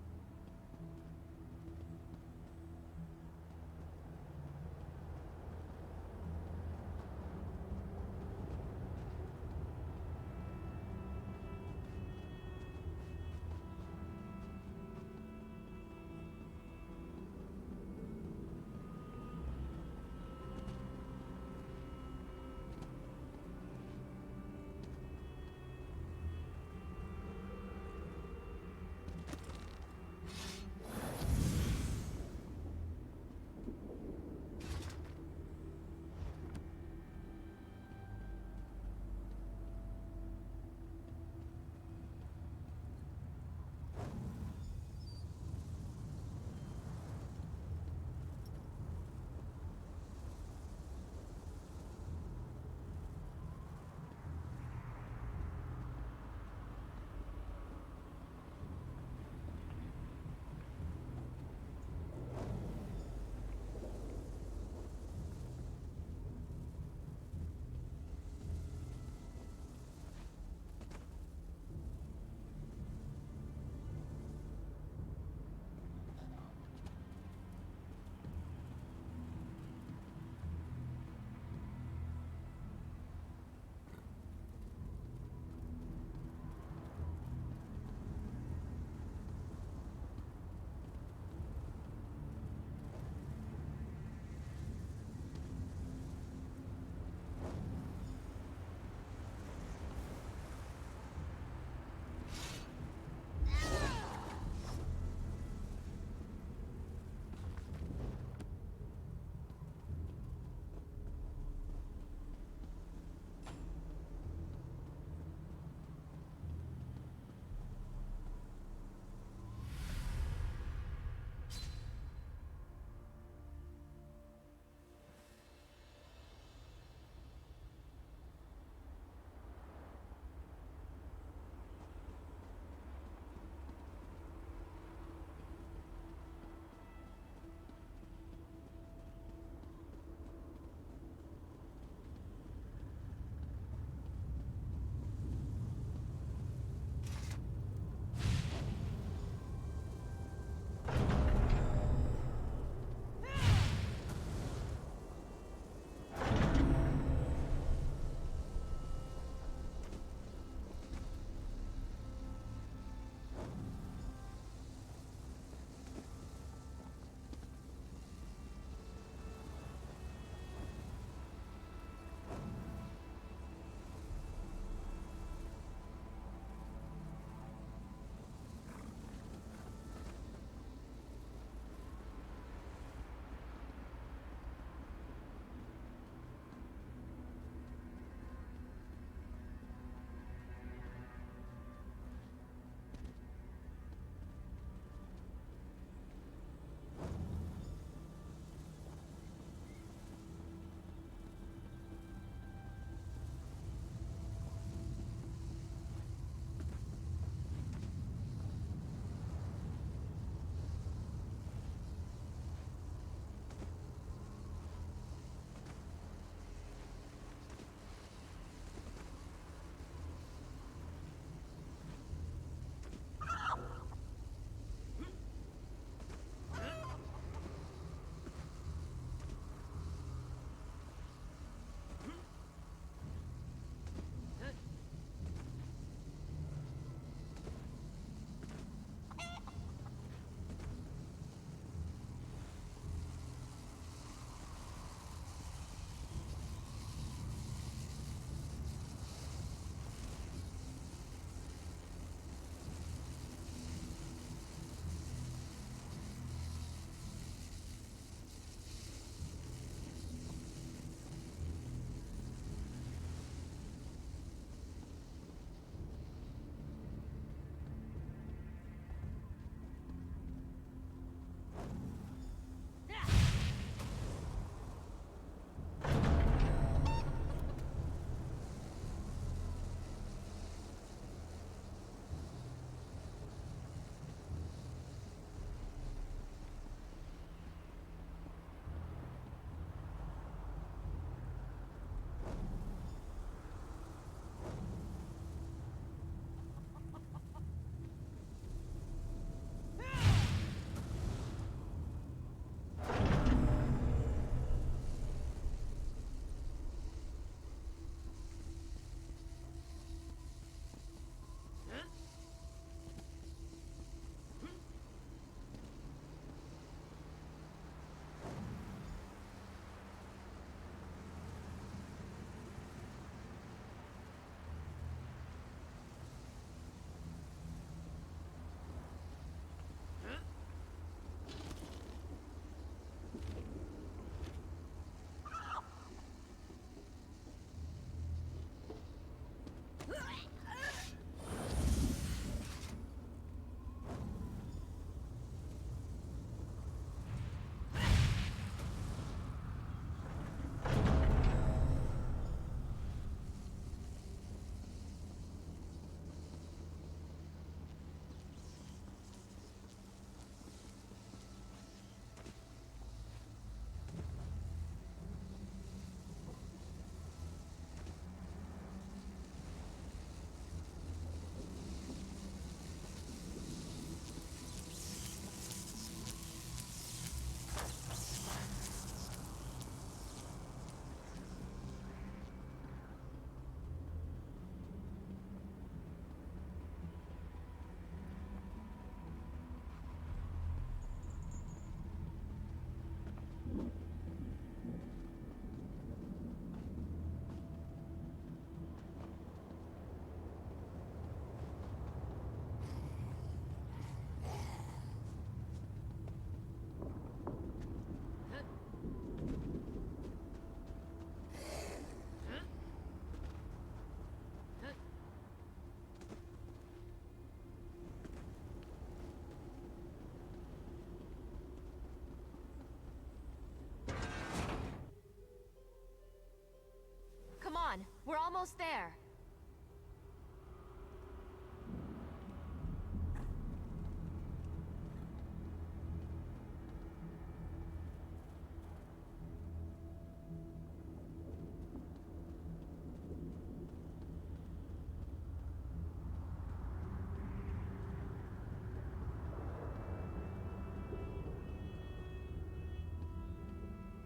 We're almost there.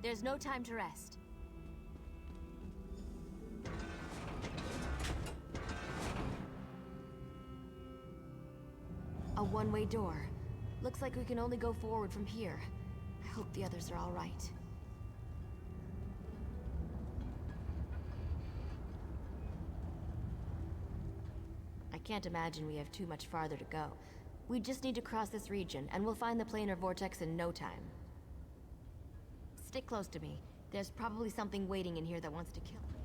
There's no time to rest. A one-way door. Looks like we can only go forward from here. I hope the others are all right. I can't imagine we have too much farther to go. We just need to cross this region, and we'll find the planar vortex in no time. Stick close to me. There's probably something waiting in here that wants to kill me.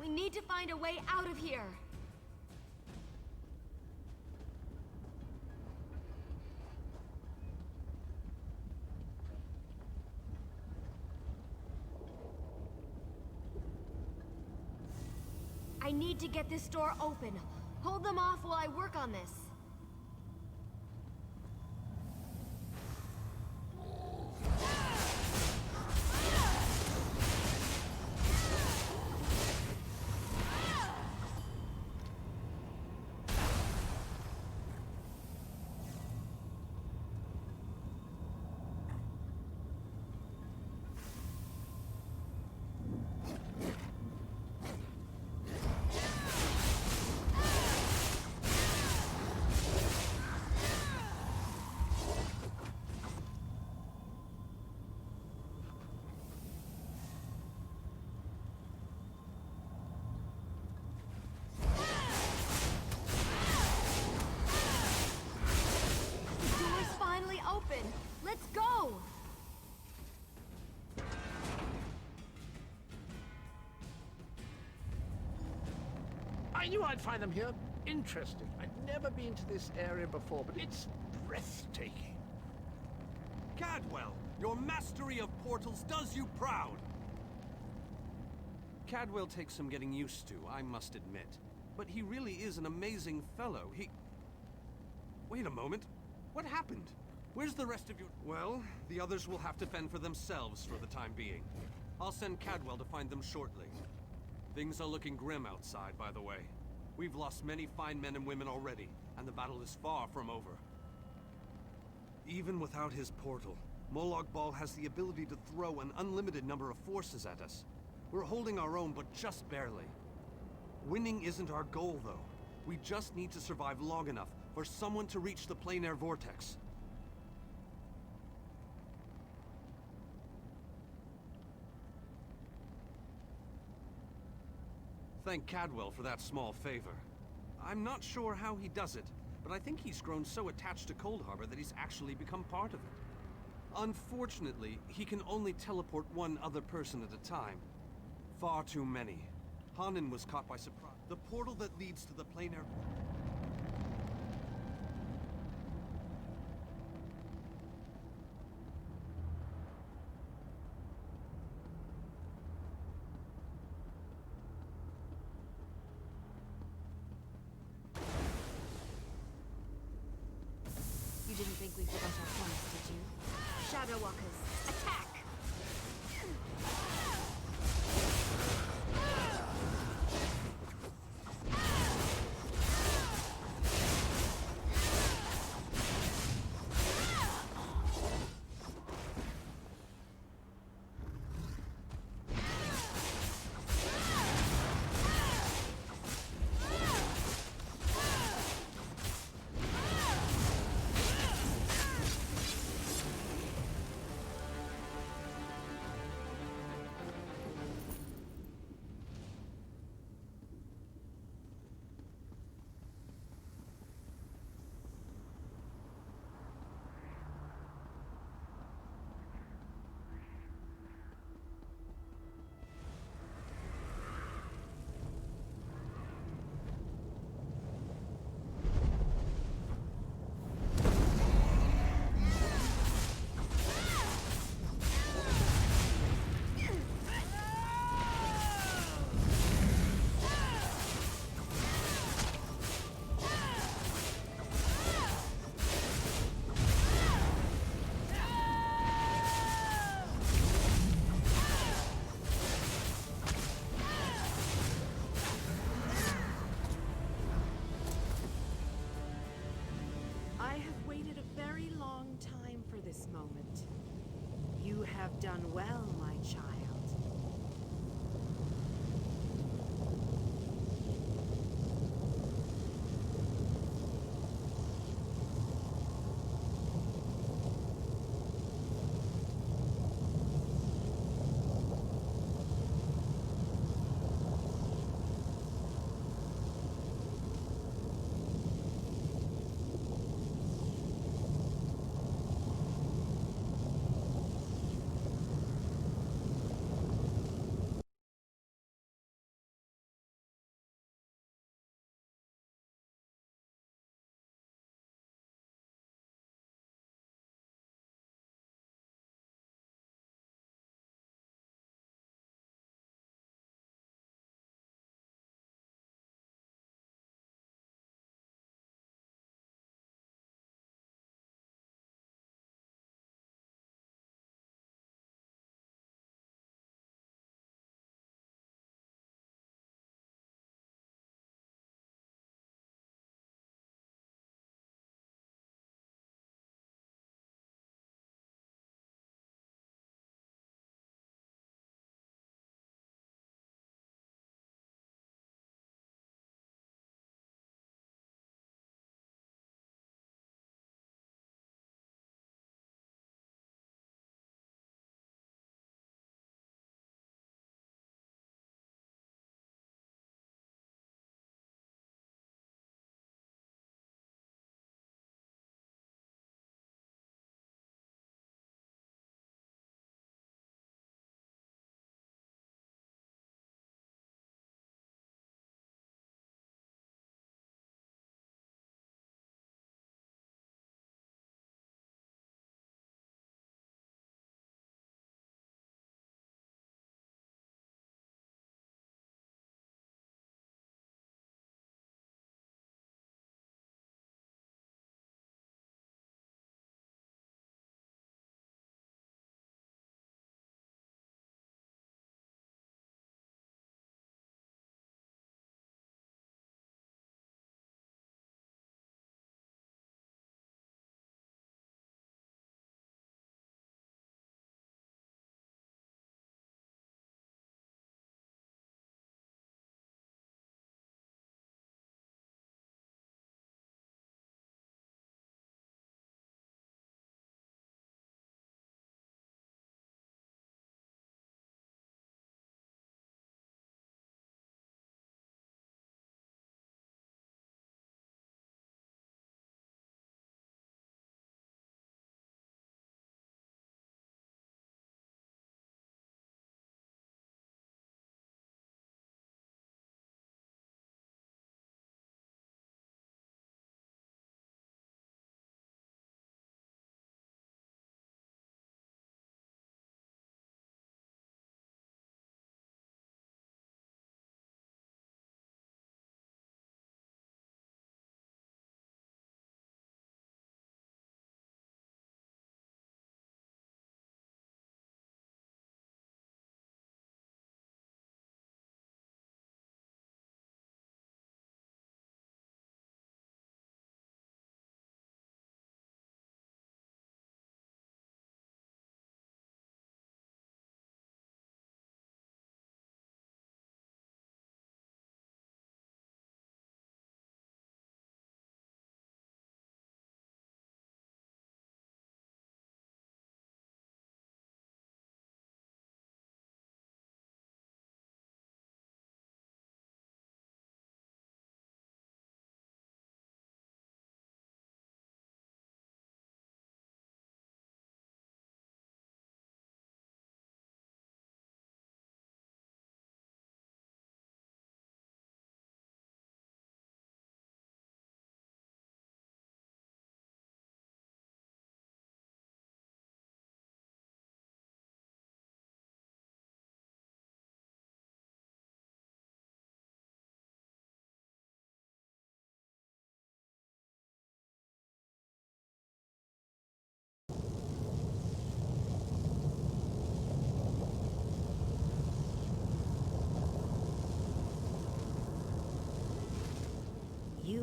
We need to find a way out of here. I need to get this door open. Hold them off while I work on this. Let's go! I knew I'd find them here. Interesting. I've never been to this area before, but it's breathtaking. Cadwell, your mastery of portals does you proud. Cadwell takes some getting used to, I must admit. But he really is an amazing fellow. Wait a moment. What happened? Where's the rest of your... Well, the others will have to fend for themselves for the time being. I'll send Cadwell to find them shortly. Things are looking grim outside, by the way. We've lost many fine men and women already, and the battle is far from over. Even without his portal, Molag Bal has the ability to throw an unlimited number of forces at us. We're holding our own, but just barely. Winning isn't our goal, though. We just need to survive long enough for someone to reach the planar vortex. Thank Cadwell for that small favor. I'm not sure how he does it, but I think he's grown so attached to Coldharbour that he's actually become part of it. Unfortunately, he can only teleport one other person at a time. Far too many. Hanan was caught by surprise. The portal that leads to the planar... we forgot our promise, did you? Shadow Walkers, attack! I have waited a very long time for this moment. You have done well, my child.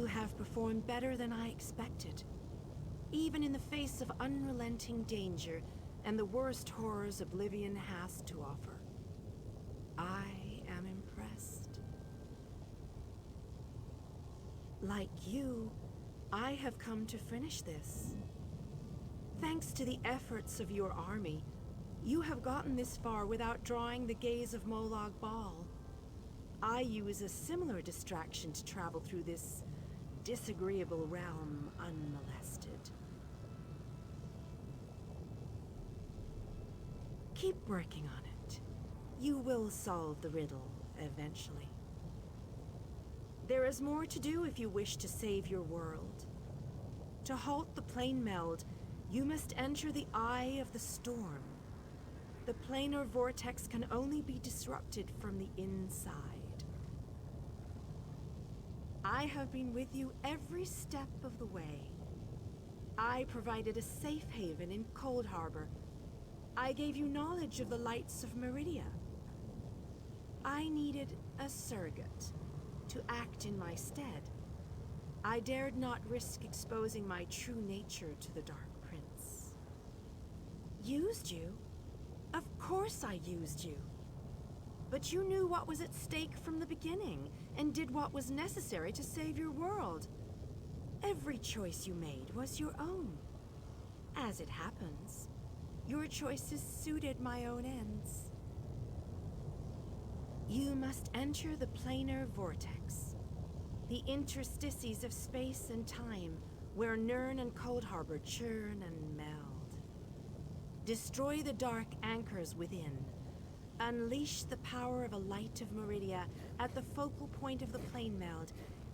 You have performed better than I expected. Even in the face of unrelenting danger and the worst horrors Oblivion has to offer. I am impressed. Like you, I have come to finish this. Thanks to the efforts of your army, you have gotten this far without drawing the gaze of Molag Bal. I use a similar distraction to travel through this disagreeable realm unmolested. Keep working on it. You will solve the riddle eventually. There is more to do if you wish to save your world. To halt the plane meld, you must enter the eye of the storm. The planar vortex can only be disrupted from the inside. I have been with you every step of the way. I provided a safe haven in Coldharbour. I gave you knowledge of the lights of Meridia. I needed a surrogate to act in my stead. I dared not risk exposing my true nature to the Dark Prince. Used you? Of course I used you. But you knew what was at stake from the beginning, and did what was necessary to save your world. Every choice you made was your own. As it happens, your choices suited my own ends. You must enter the planar vortex, the interstices of space and time, where Nirn and Coldharbour churn and meld. Destroy the dark anchors within. Unleash the power of a light of Meridia at the focal point of the plane meld,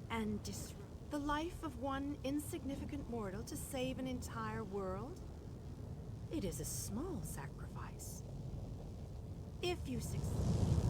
and disrupt the life of one insignificant mortal to save an entire world? It is a small sacrifice. If you succeed.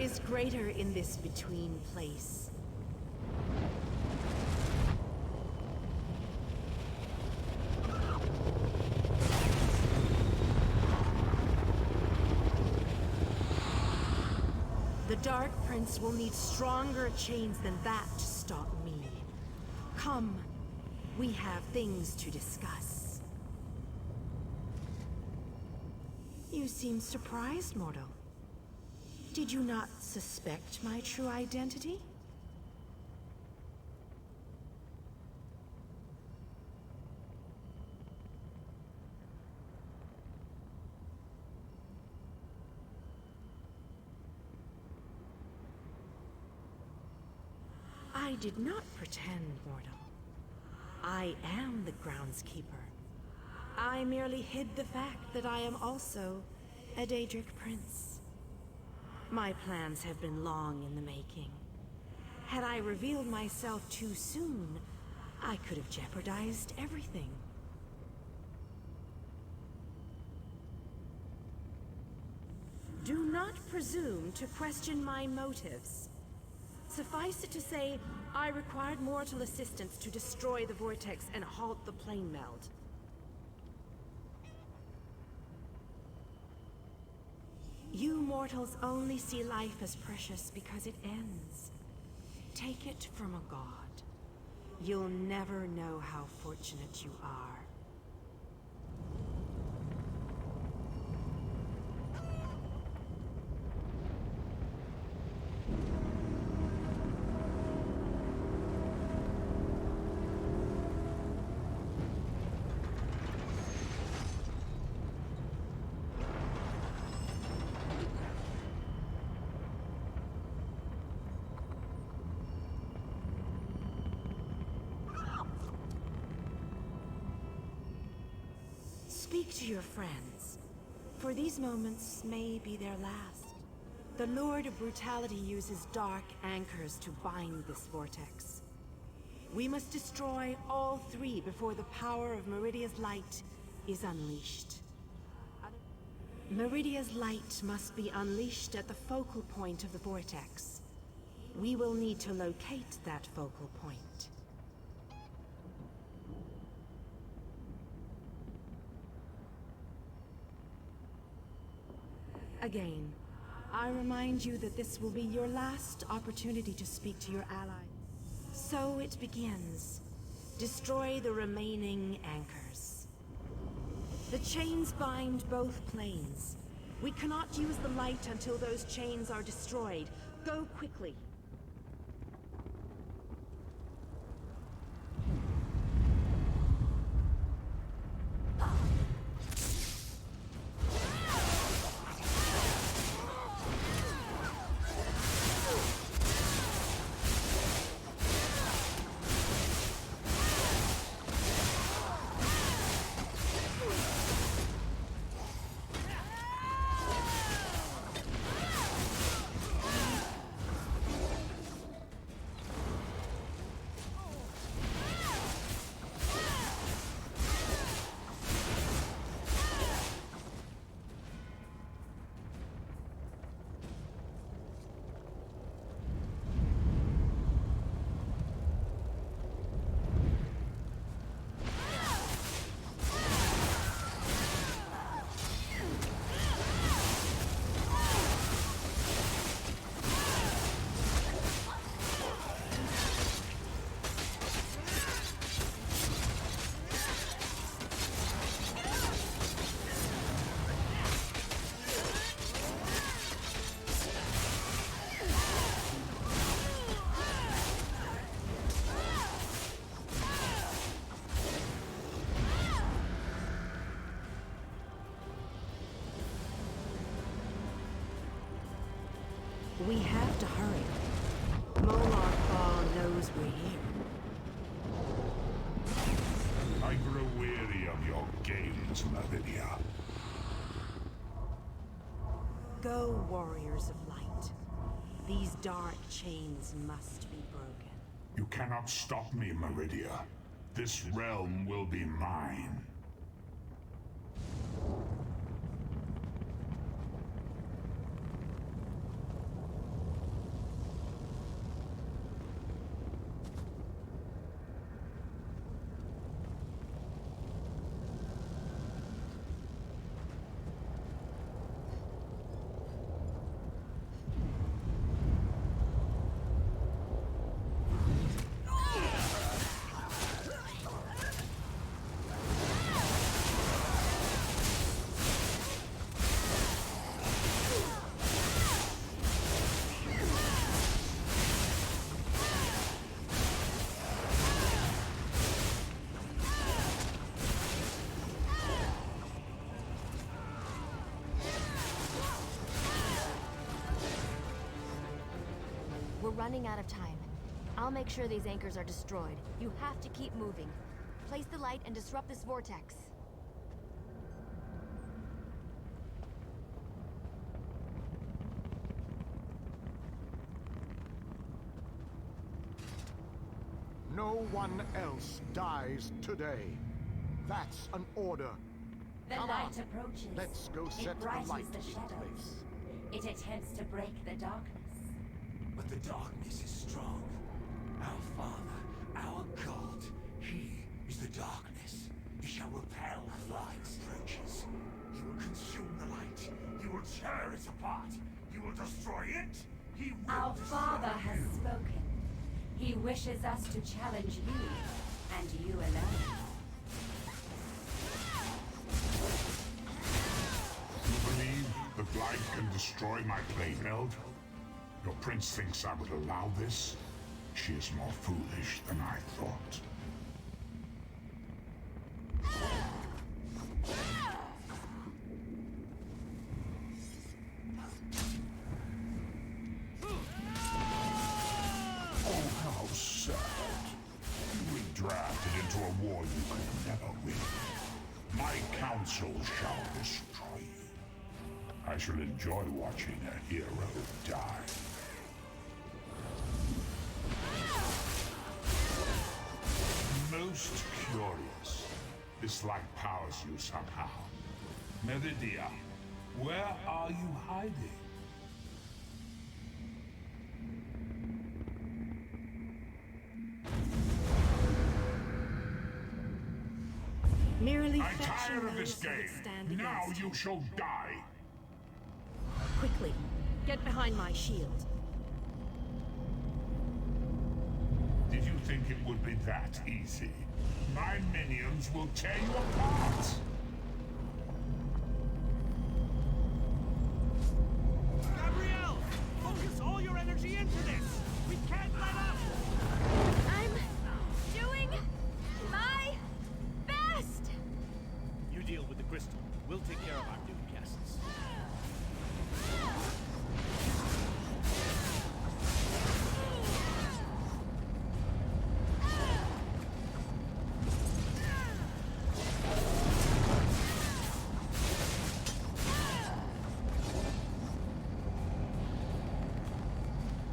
Is greater in this between place. The Dark Prince will need stronger chains than that to stop me. Come, we have things to discuss. You seem surprised, mortal. Did you not suspect my true identity? I did not pretend, mortal. I am the groundskeeper. I merely hid the fact that I am also a Daedric prince. My plans have been long in the making. Had I revealed myself too soon, I could have jeopardized everything. Do not presume to question my motives. Suffice it to say, I required mortal assistance to destroy the vortex and halt the plane meld. You mortals only see life as precious because it ends. Take it from a god. You'll never know how fortunate you are. Speak to your friends, for these moments may be their last. The Lord of Brutality uses dark anchors to bind this vortex. We must destroy all three before the power of Meridia's light is unleashed. Meridia's light must be unleashed at the focal point of the vortex. We will need to locate that focal point. Again, I remind you that this will be your last opportunity to speak to your allies. So it begins. Destroy the remaining anchors. The chains bind both planes. We cannot use the light until those chains are destroyed. Go quickly. We have to hurry. Molarg Ball knows we're here. I grow weary of your games, Meridia. Go, warriors of light. These dark chains must be broken. You cannot stop me, Meridia. This realm will be mine. We're running out of time. I'll make sure these anchors are destroyed. You have to keep moving. Place the light and disrupt this vortex. No one else dies today. That's an order. The Come light on. approaches. Let's go set It the brightens light the in shadows. place. It attempts to break the darkness. But the darkness is strong. Our Father, our God, He is the darkness. He shall repel light's approaches. He will consume the light. He will tear it apart. He will destroy it. He will Our destroy Father has you. spoken. He wishes us to challenge you, and you alone. You believe the light can destroy my playfield? Your prince thinks I would allow this? She is more foolish than I thought. Oh, how sad. You were drafted into a war you could never win. My counsel shall destroy you. I shall enjoy watching a hero die. Most curious. This light powers you somehow. Meridia, where are you hiding? Merely I'm fetching tired of this those who would game. stand Now against you shall die. Quickly, get behind my shield. Did you think it would be that easy? My minions will tear you apart! Gabrielle! Focus all your energy into this! We can't let up! I'm doing my best! You deal with the crystal. We'll take care of our new guests.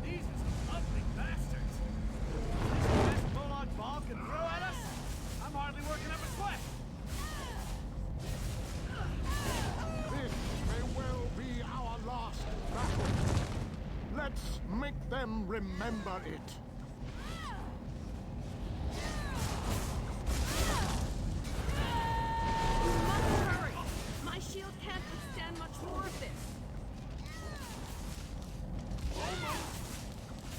These are some ugly bastards. This is the best Moloch ball can throw at us? I'm hardly working up a sweat. This may well be our last battle. Let's make them remember it. You must hurry! My shield can't withstand much more of this.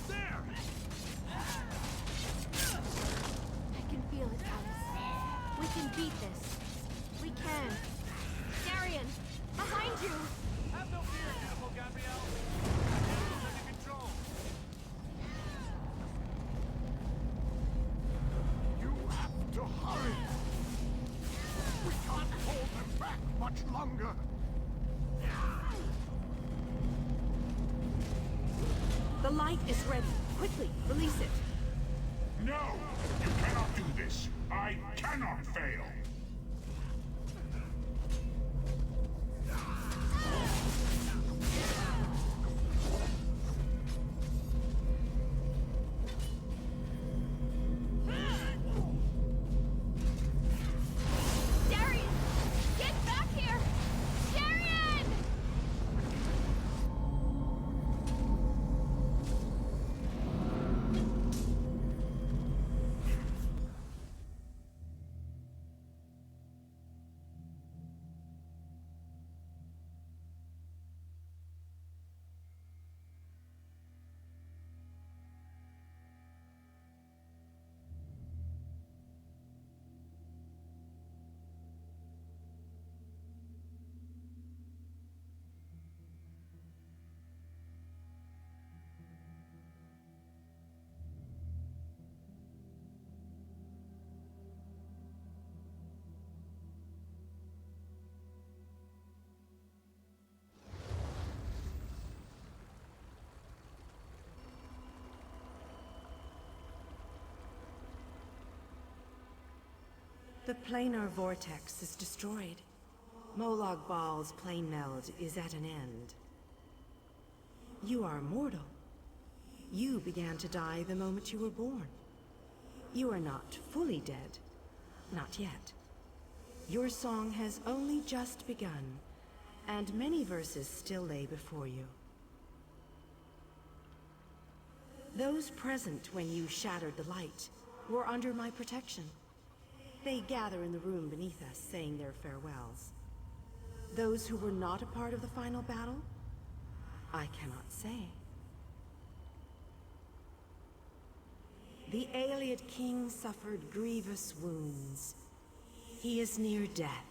There! I can feel it, Alice. We can beat this. We can. Darian, behind you! Have no fear, beautiful Gabrielle. It's under control. You have to hurry. We can't hold them back much longer. The light is ready. Quickly, release it. No! You cannot do this! I cannot fail! Darian! Get back here! Darian! The planar vortex is destroyed. Molag Bal's plane meld is at an end. You are mortal. You began to die the moment you were born. You are not fully dead. Not yet. Your song has only just begun, and many verses still lay before you. Those present when you shattered the light were under my protection. They gather in the room beneath us, saying their farewells. Those who were not a part of the final battle, I cannot say. The Ayleid king suffered grievous wounds. He is near death,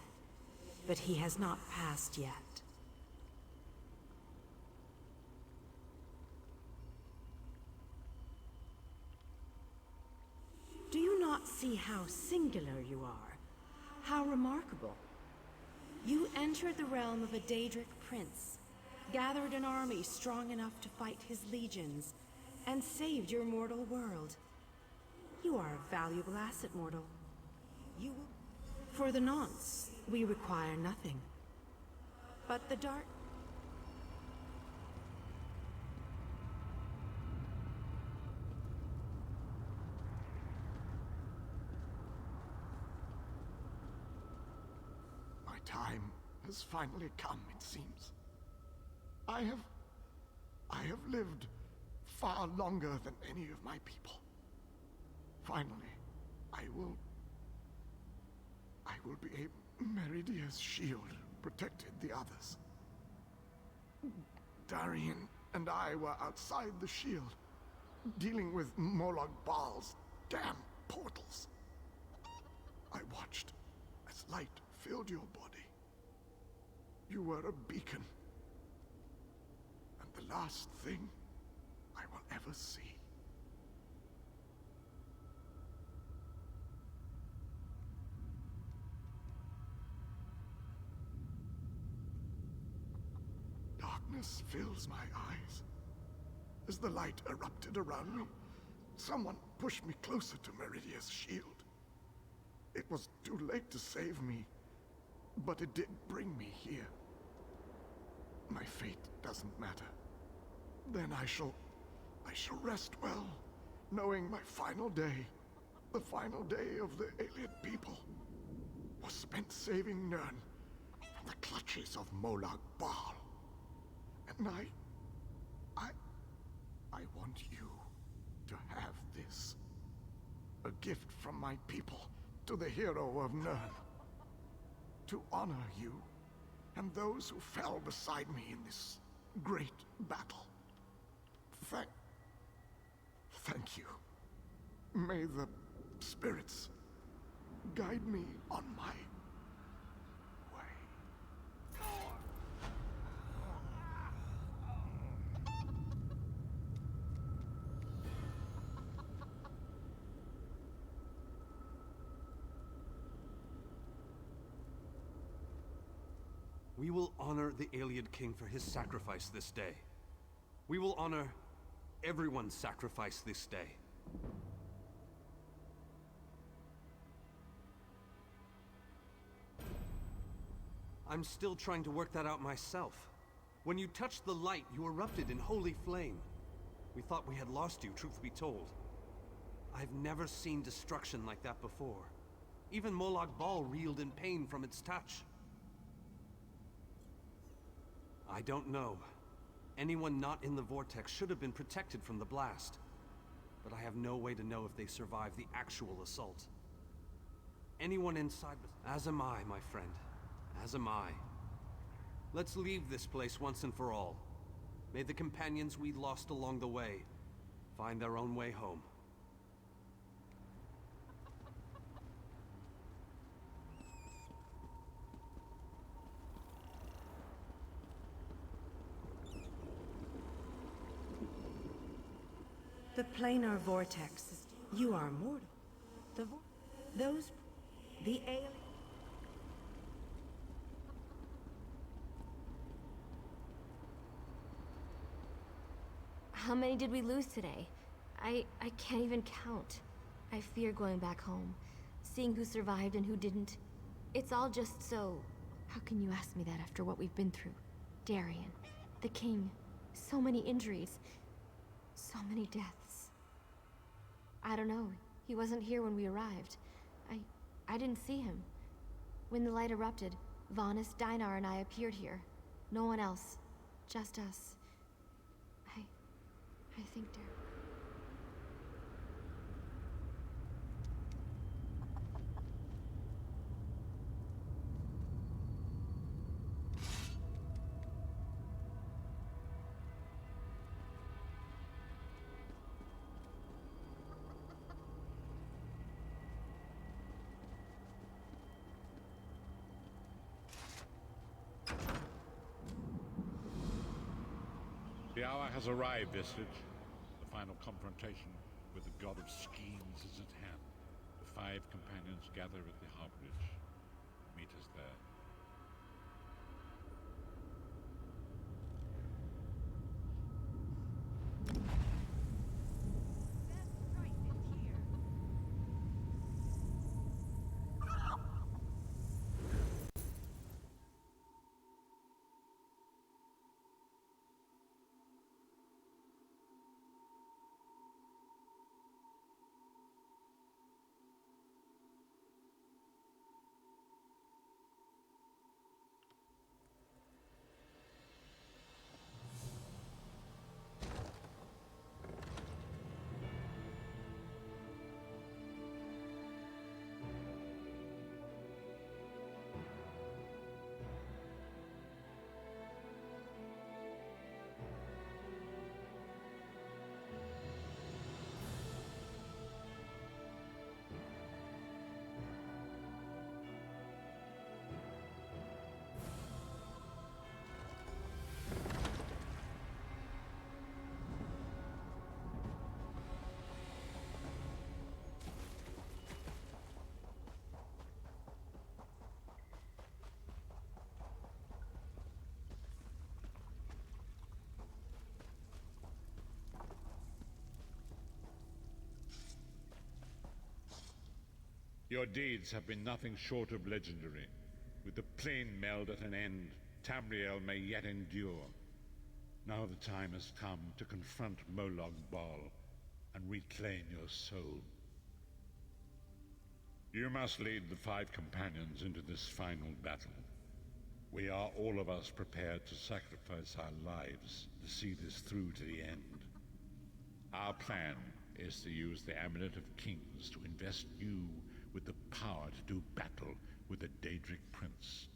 but he has not passed yet. Do you not see how singular you are? How remarkable? You entered the realm of a Daedric prince, gathered an army strong enough to fight his legions, and saved your mortal world. You are a valuable asset, mortal. You will... For the nonce, we require nothing. But the dark... My time has finally come, it seems. I have lived far longer than any of my people. Finally, I will be able... Meridia's shield protected the others. Darian and I were outside the shield, dealing with Molag Bal's damn portals. I watched as light filled your body. You were a beacon. And the last thing I will ever see. Darkness fills my eyes. As the light erupted around me, someone pushed me closer to Meridia's shield. It was too late to save me, but it did bring me here. My fate doesn't matter. Then I shall rest well, knowing my final day, the final day of the alien people, was spent saving Nern from the clutches of Molag Bal. And I want you to have this. A gift from my people to the hero of Nern. To honor you and those who fell beside me in this great battle. Thank you. May the spirits guide me on my way. We will honor the Ayleid King for his sacrifice this day. We will honor everyone's sacrifice this day. I'm still trying to work that out myself. When you touched the light, you erupted in holy flame. We thought we had lost you, truth be told. I've never seen destruction like that before. Even Molag Bal reeled in pain from its touch. I don't know. Anyone not in the vortex should have been protected from the blast. But I have no way to know if they survived the actual assault. Anyone inside was... As am I, my friend. As am I. Let's leave this place once and for all. May the companions we lost along the way find their own way home. The planar vortex. You are mortal. The alien... How many did we lose today? I can't even count. I fear going back home, seeing who survived and who didn't. It's all just so... How can you ask me that after what we've been through? Darian, the king, so many injuries, so many deaths. I don't know. He wasn't here when we arrived. I didn't see him. When the light erupted, Vanis, Dinar, and I appeared here. No one else. Just us. I think, Darian. The hour has arrived, Isid. The final confrontation with the god of schemes is at hand. The 5 companions gather at the harborage. Meet us there. Your deeds have been nothing short of legendary. With the plane meld at an end, Tamriel may yet endure. Now the time has come to confront Molag Bal and reclaim your soul. You must lead the 5 companions into this final battle. We are all of us prepared to sacrifice our lives to see this through to the end. Our plan is to use the Amulet of Kings to invest you with the power to do battle with the Daedric Prince.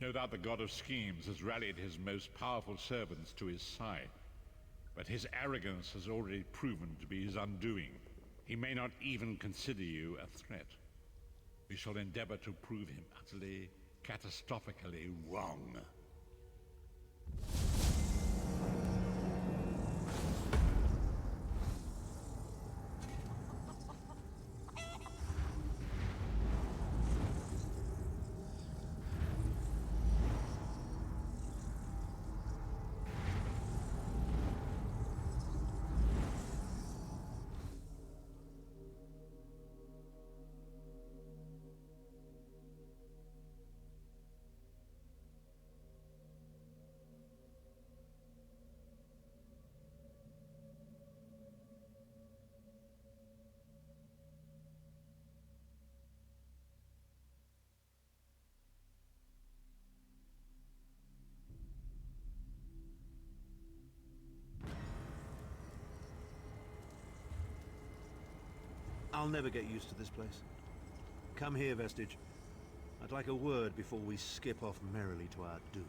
No doubt the God of Schemes has rallied his most powerful servants to his side, but his arrogance has already proven to be his undoing. He may not even consider you a threat. We shall endeavor to prove him utterly, catastrophically wrong. I'll never get used to this place. Come here, Vestige. I'd like a word before we skip off merrily to our doom.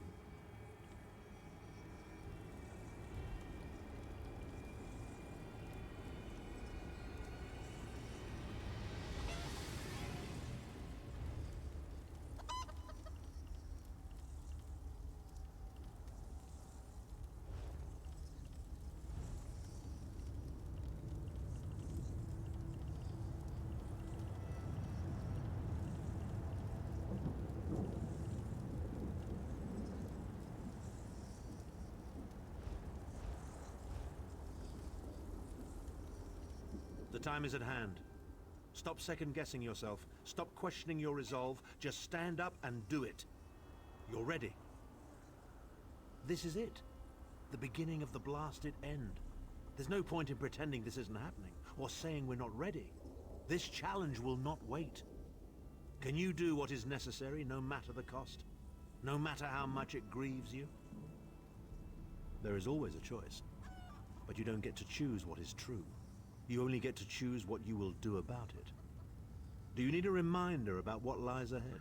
The time is at hand. Stop second-guessing yourself. Stop questioning your resolve. Just stand up and do it. You're ready. This is it. The beginning of the blasted end. There's no point in pretending this isn't happening, or saying we're not ready. This challenge will not wait. Can you do what is necessary, no matter the cost? No matter how much it grieves you? There is always a choice, but you don't get to choose what is true. You only get to choose what you will do about it. Do you need a reminder about what lies ahead?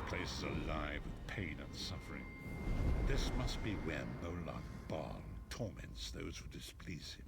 place is alive with pain and suffering. This must be where Molag Bal torments those who displease him.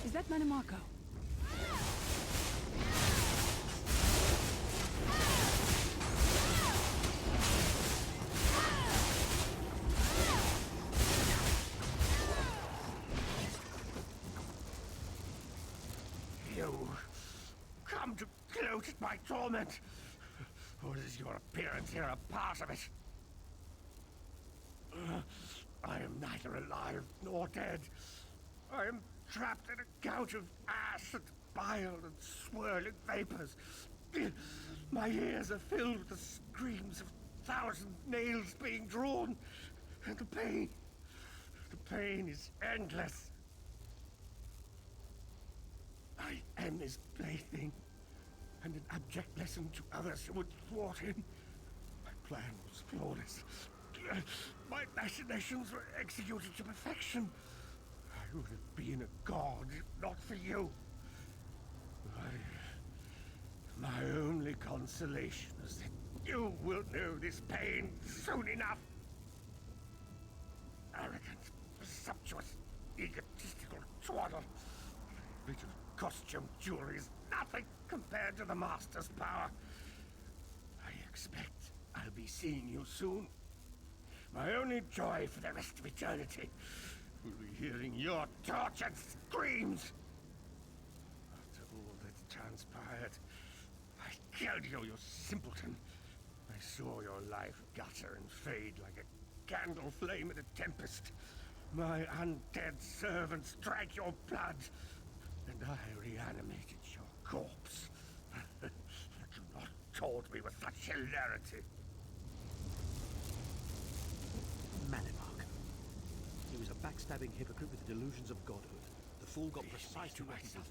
Is that Manamako? You come to gloat at my torment, or is your appearance here a part of it? I am neither alive nor dead. I am trapped in a gouge of ash and bile and swirling vapors. My ears are filled with the screams of 1,000 nails being drawn, and the pain is endless. I am his plaything, and an abject lesson to others who would thwart him. My plan was flawless. My machinations were executed to perfection. I would have been a god if not for you. My only consolation is that you will know this pain soon enough. Arrogant, presumptuous, egotistical twaddle. Bit of costume jewelry is nothing compared to the Master's power. I expect I'll be seeing you soon. My only joy for the rest of eternity will be hearing your tortured screams. After all that's transpired, I killed you, you simpleton. I saw your life gutter and fade like a candle flame in a tempest. My undead servants drank your blood, and I reanimated your corpse. You not taunt me with such hilarity. Manimark. He was a backstabbing hypocrite with delusions of godhood. The fool got precisely what he deserved.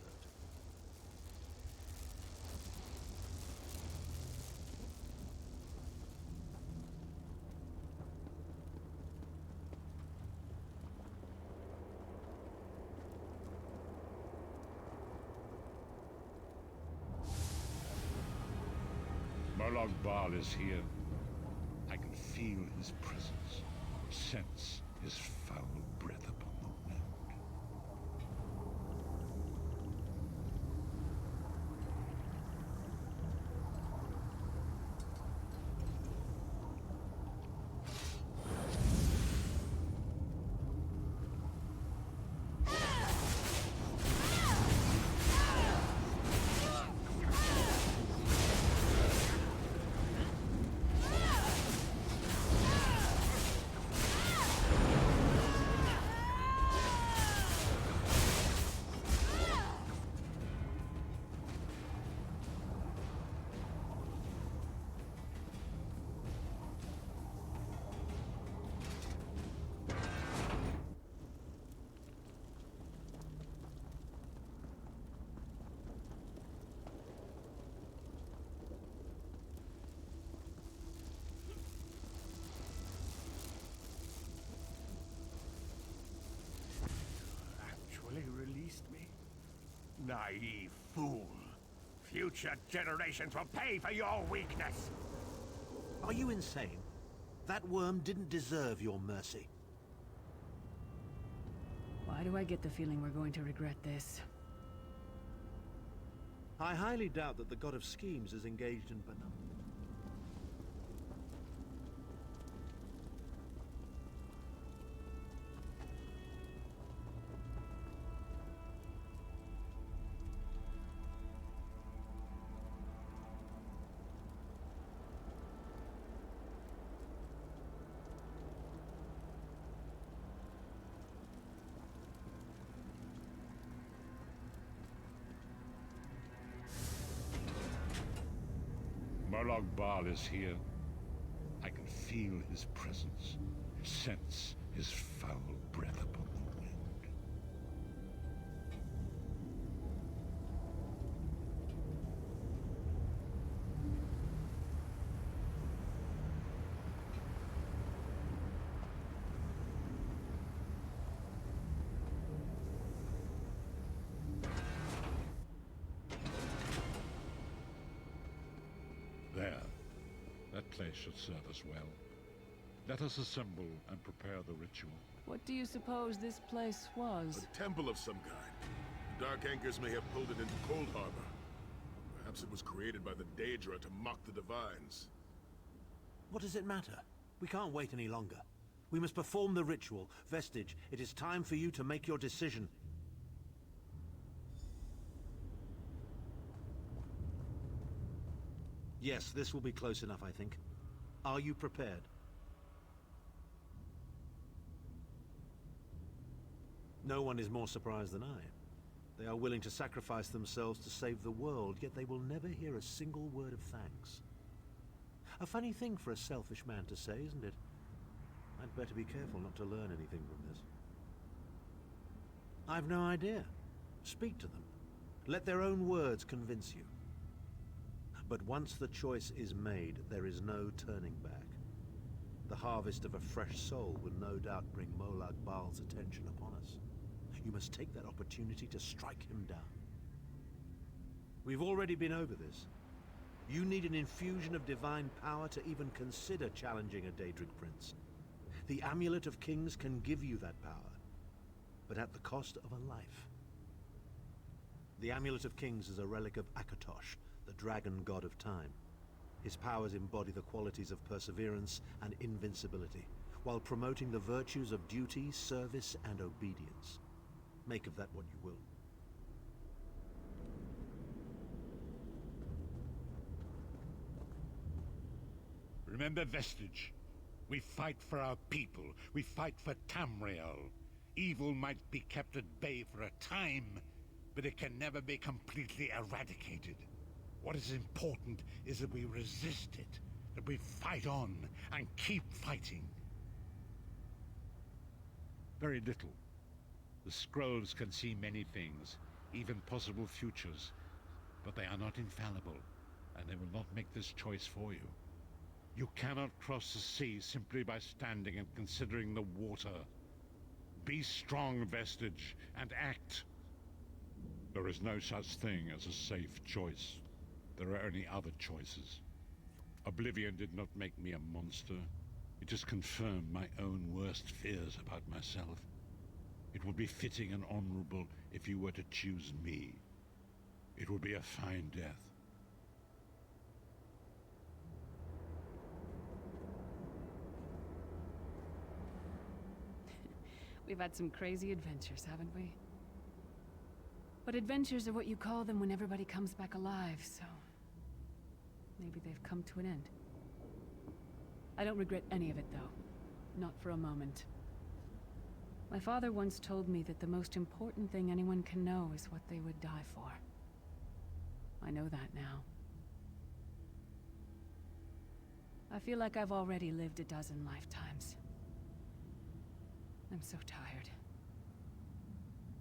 Molag Bal is here. I can feel his presence, sense his foul breath upon the wind. Released me? Naive fool. Future generations will pay for your weakness. Are you insane? That worm didn't deserve your mercy. Why do I get the feeling we're going to regret this? I highly doubt that the god of schemes is engaged in banal. Molag Bal is here. I can feel his presence, sense his foul breath upon the wind. There. That place should serve us well. Let us assemble and prepare the ritual. What do you suppose this place was? A temple of some kind. The Dark Anchors may have pulled it into Coldharbour. Perhaps it was created by the Daedra to mock the Divines. What does it matter? We can't wait any longer. We must perform the ritual. Vestige, it is time for you to make your decision. Yes, this will be close enough, I think. Are you prepared? No one is more surprised than I. They are willing to sacrifice themselves to save the world, yet they will never hear a single word of thanks. A funny thing for a selfish man to say, isn't it? I'd better be careful not to learn anything from this. I've no idea. Speak to them. Let their own words convince you. But once the choice is made, there is no turning back. The harvest of a fresh soul will no doubt bring Molag Bal's attention upon us. You must take that opportunity to strike him down. We've already been over this. You need an infusion of divine power to even consider challenging a Daedric prince. The Amulet of Kings can give you that power, but at the cost of a life. The Amulet of Kings is a relic of Akatosh, the dragon god of time. His powers embody the qualities of perseverance and invincibility, while promoting the virtues of duty, service, and obedience. Make of that what you will. Remember, Vestige. We fight for our people. We fight for Tamriel. Evil might be kept at bay for a time, but it can never be completely eradicated. What is important is that we resist it, that we fight on and keep fighting. Very little. The scrolls can see many things, even possible futures, but they are not infallible, and they will not make this choice for you. You cannot cross the sea simply by standing and considering the water. Be strong, Vestige, and act. There is no such thing as a safe choice. There are only other choices. Oblivion did not make me a monster. It just confirmed my own worst fears about myself. It would be fitting and honorable if you were to choose me. It would be a fine death. We've had some crazy adventures, haven't we? But adventures are what you call them when everybody comes back alive, so... maybe they've come to an end. I don't regret any of it, though. Not for a moment. My father once told me that the most important thing anyone can know is what they would die for. I know that now. I feel like I've already lived a dozen lifetimes. I'm so tired.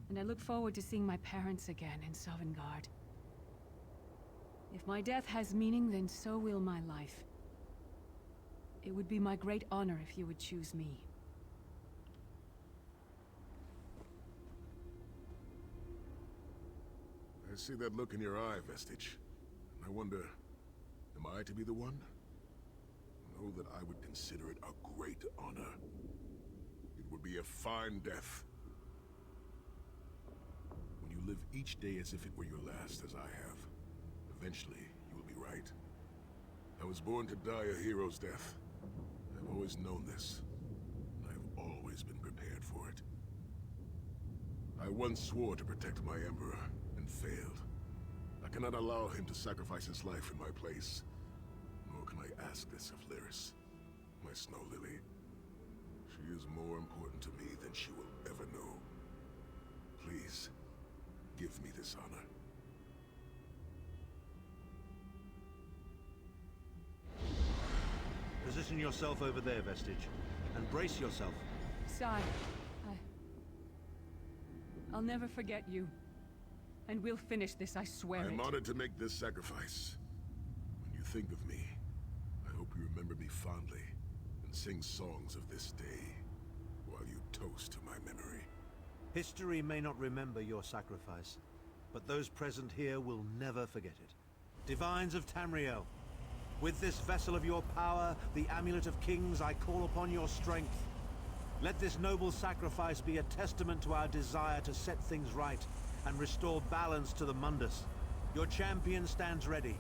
And I look forward to seeing my parents again in Sovngarde. If my death has meaning, then so will my life. It would be my great honor if you would choose me. I see that look in your eye, Vestige. And I wonder, am I to be the one? Know that I would consider it a great honor. It would be a fine death. When you live each day as if it were your last, as I have, eventually you will be right. I was born to die a hero's death. I've always known this, and I've always been prepared for it. I once swore to protect my Emperor, and failed. I cannot allow him to sacrifice his life in my place. Nor can I ask this of Lyris, my snow lily. She is more important to me than she will ever know. Please, give me this honor. Position yourself over there, Vestige, and brace yourself. Sai, I'll never forget you. And we'll finish this, I swear I'm it. honored to make this sacrifice. When you think of me, I hope you remember me fondly and sing songs of this day while you toast to my memory. History may not remember your sacrifice, but those present here will never forget it. Divines of Tamriel, with this vessel of your power, the Amulet of Kings, I call upon your strength. Let this noble sacrifice be a testament to our desire to set things right and restore balance to the Mundus. Your champion stands ready.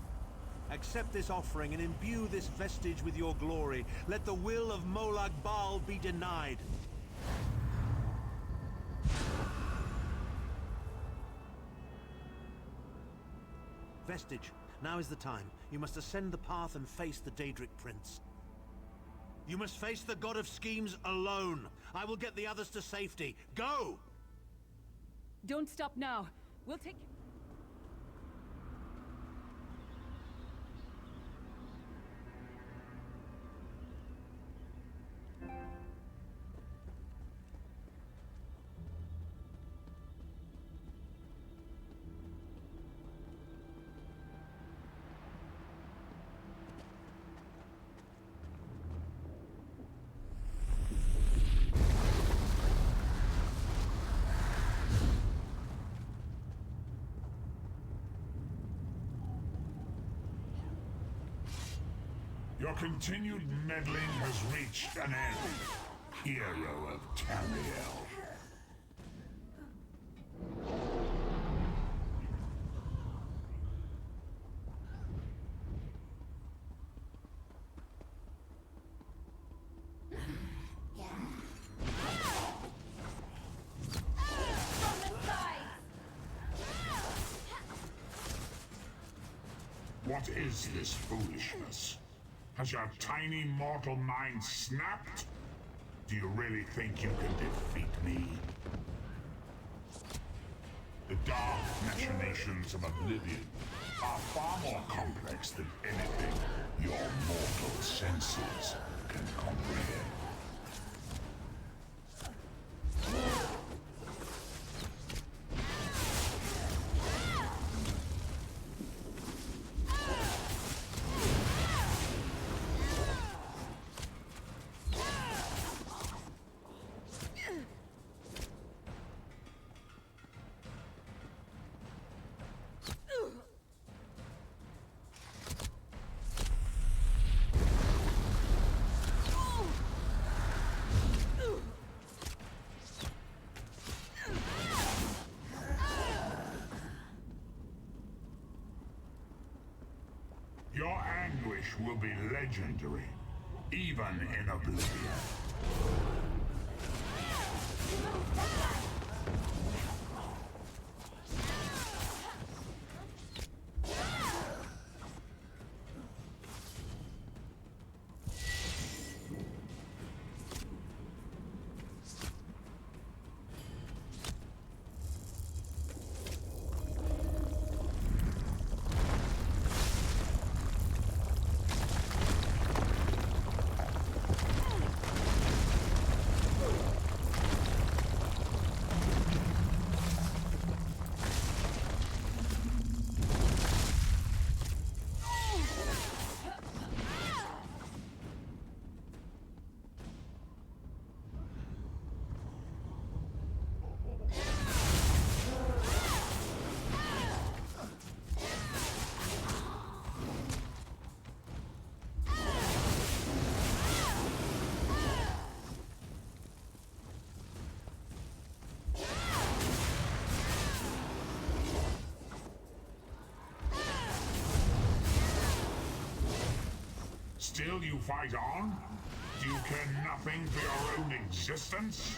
Accept this offering and imbue this vestige with your glory. Let the will of Molag Bal be denied. Vestige, now is the time. You must ascend the path and face the Daedric Prince. You must face the God of Schemes alone. I will get the others to safety. Go! Don't stop now. We'll take... Your continued meddling has reached an end, hero of Tamriel. What is this foolishness? Has your tiny mortal mind snapped? Do you really think you can defeat me? The dark machinations of Oblivion are far more complex than anything your mortal senses can comprehend. Your anguish will be legendary, even in Oblivion. Still you fight on? Do you care nothing for your own existence?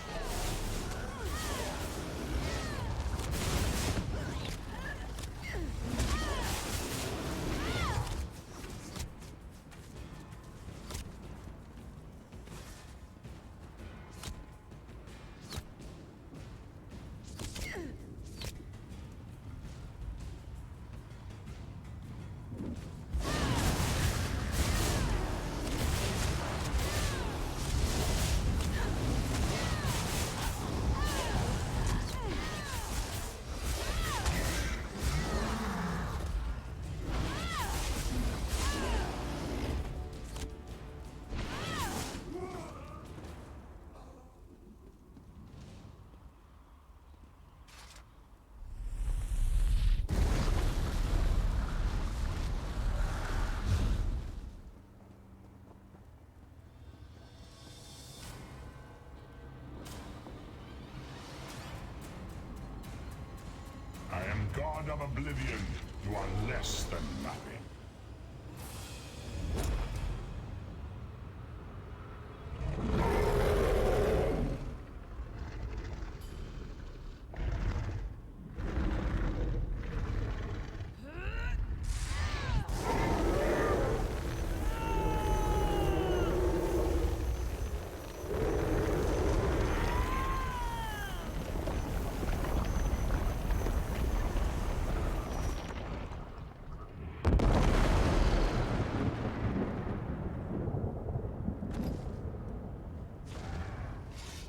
God of Oblivion, you are less than nothing.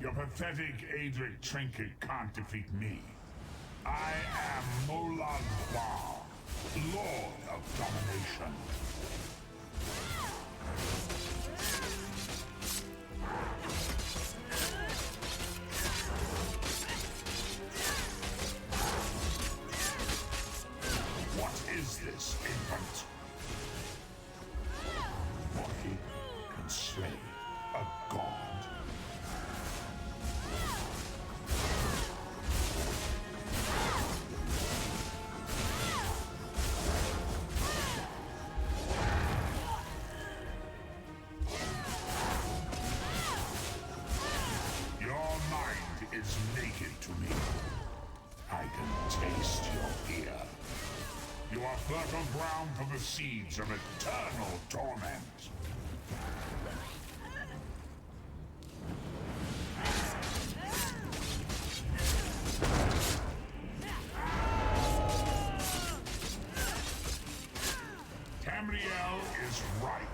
Your pathetic Adric trinket can't defeat me. I am Molag Bal, Lord of Domination. What is this, infant? I can slay a god. Is naked to me. I can taste your fear. You are fertile ground for the seeds of eternal torment. Tamriel is right.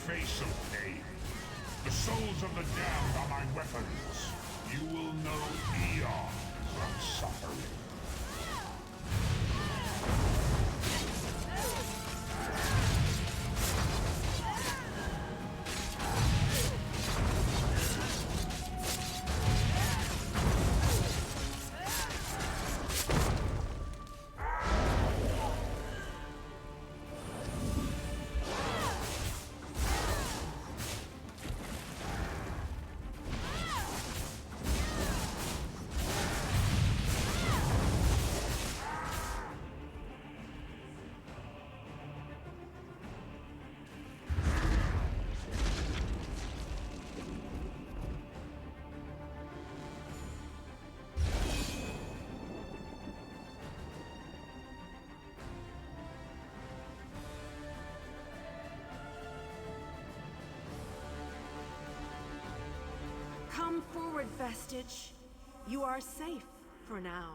Face of pain. The souls of the damned are my weapons. You will know eons of suffering. Come forward, Vestige. You are safe for now.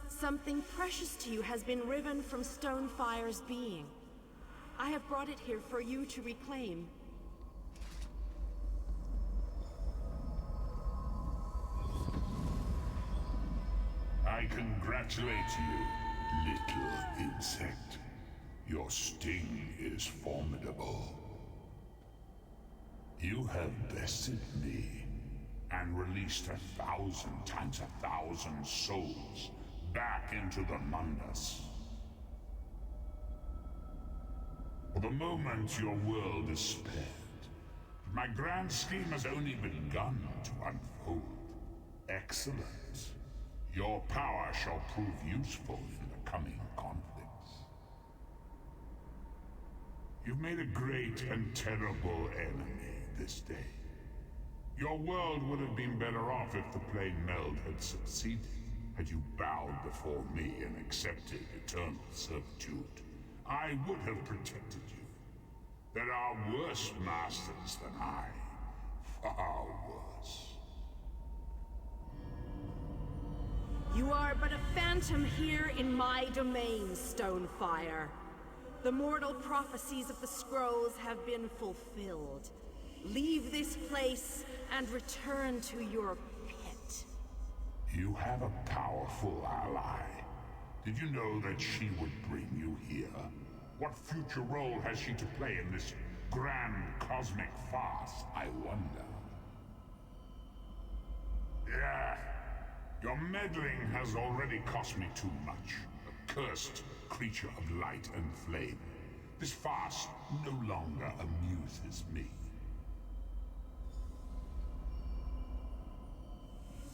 Something precious to you has been riven from Stonefire's being. I have brought it here for you to reclaim. I congratulate you, little insect. Your sting is formidable. You have bested me and released 1,000 times 1,000 souls back into the Mundus. For the moment, your world is spared. My grand scheme has only begun to unfold. Excellent. Your power shall prove useful in the coming conflicts. You've made a great and terrible enemy this day. Your world would have been better off if the Plane Meld had succeeded, had you bowed before me and accepted eternal servitude. I would have protected you. There are worse masters than I, far worse. You are but a phantom here in my domain, Stonefire. The mortal prophecies of the scrolls have been fulfilled. Leave this place and return to your pit. You have a powerful ally. Did you know that she would bring you here? What future role has she to play in this grand cosmic farce, I wonder? Yeah. Your meddling has already cost me too much. A cursed creature of light and flame. This farce no longer amuses me.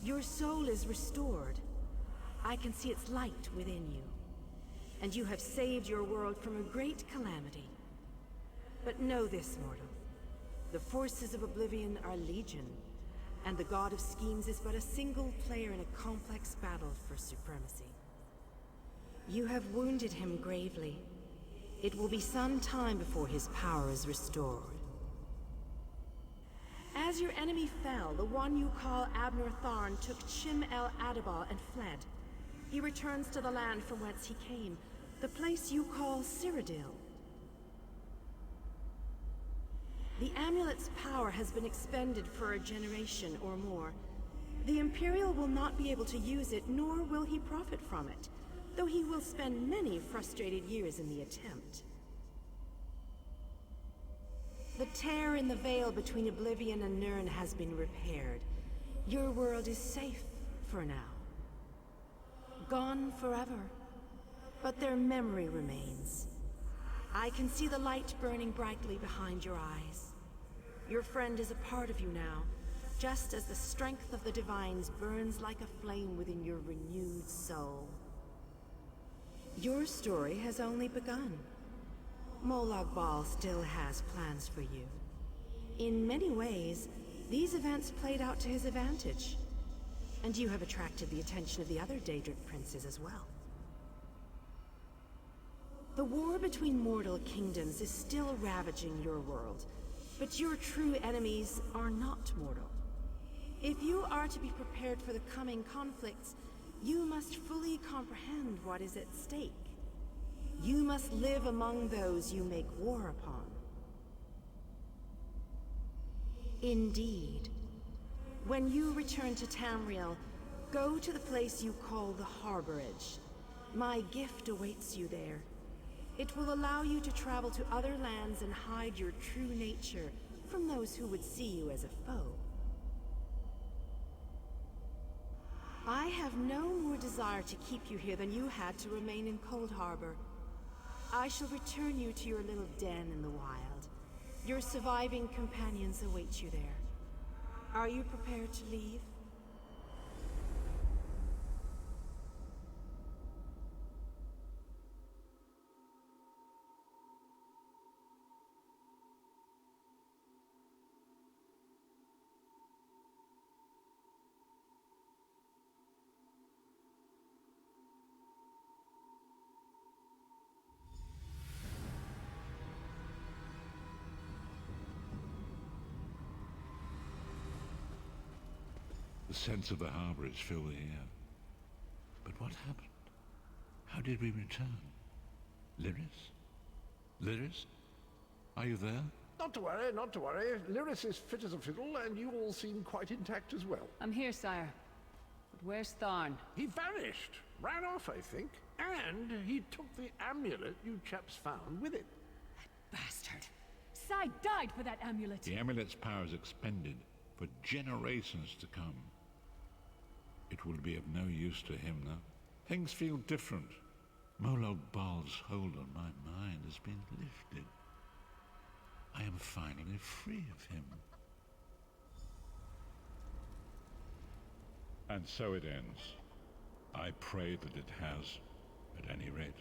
Your soul is restored. I can see its light within you. And you have saved your world from a great calamity. But know this, mortal. The forces of Oblivion are legion. And the God of Schemes is but a single player in a complex battle for supremacy. You have wounded him gravely. It will be some time before his power is restored. As your enemy fell, the one you call Abner Tharn took Chim El Adabal and fled. He returns to the land from whence he came, the place you call Cyrodiil. The amulet's power has been expended for a generation or more. The Imperial will not be able to use it, nor will he profit from it, though he will spend many frustrated years in the attempt. The tear in the veil between Oblivion and Nirn has been repaired. Your world is safe for now. Gone forever, but their memory remains. I can see the light burning brightly behind your eyes. Your friend is a part of you now, just as the strength of the Divines burns like a flame within your renewed soul. Your story has only begun. Molag Bal still has plans for you. In many ways, these events played out to his advantage. And you have attracted the attention of the other Daedric princes as well. The war between mortal kingdoms is still ravaging your world, but your true enemies are not mortal. If you are to be prepared for the coming conflicts, you must fully comprehend what is at stake. You must live among those you make war upon. Indeed. When you return to Tamriel, go to the place you call the Harborage. My gift awaits you there. It will allow you to travel to other lands and hide your true nature from those who would see you as a foe. I have no more desire to keep you here than you had to remain in Coldharbour. I shall return you to your little den in the wild. Your surviving companions await you there. Are you prepared to leave? The sense of the harborage fill the air. But what happened? How did we return? Lyris? Lyris? Are you there? Not to worry, not to worry. Lyris is fit as a fiddle, and you all seem quite intact as well. I'm here, sire. But where's Tharn? He vanished. Ran off, I think. And he took the amulet you chaps found with it. Bastard! Sai died for that amulet! The amulet's power is expended for generations to come. It will be of no use to him now. Things feel different. Molag Bal's hold on my mind has been lifted. I am finally free of him. And so it ends. I pray that it has, at any rate.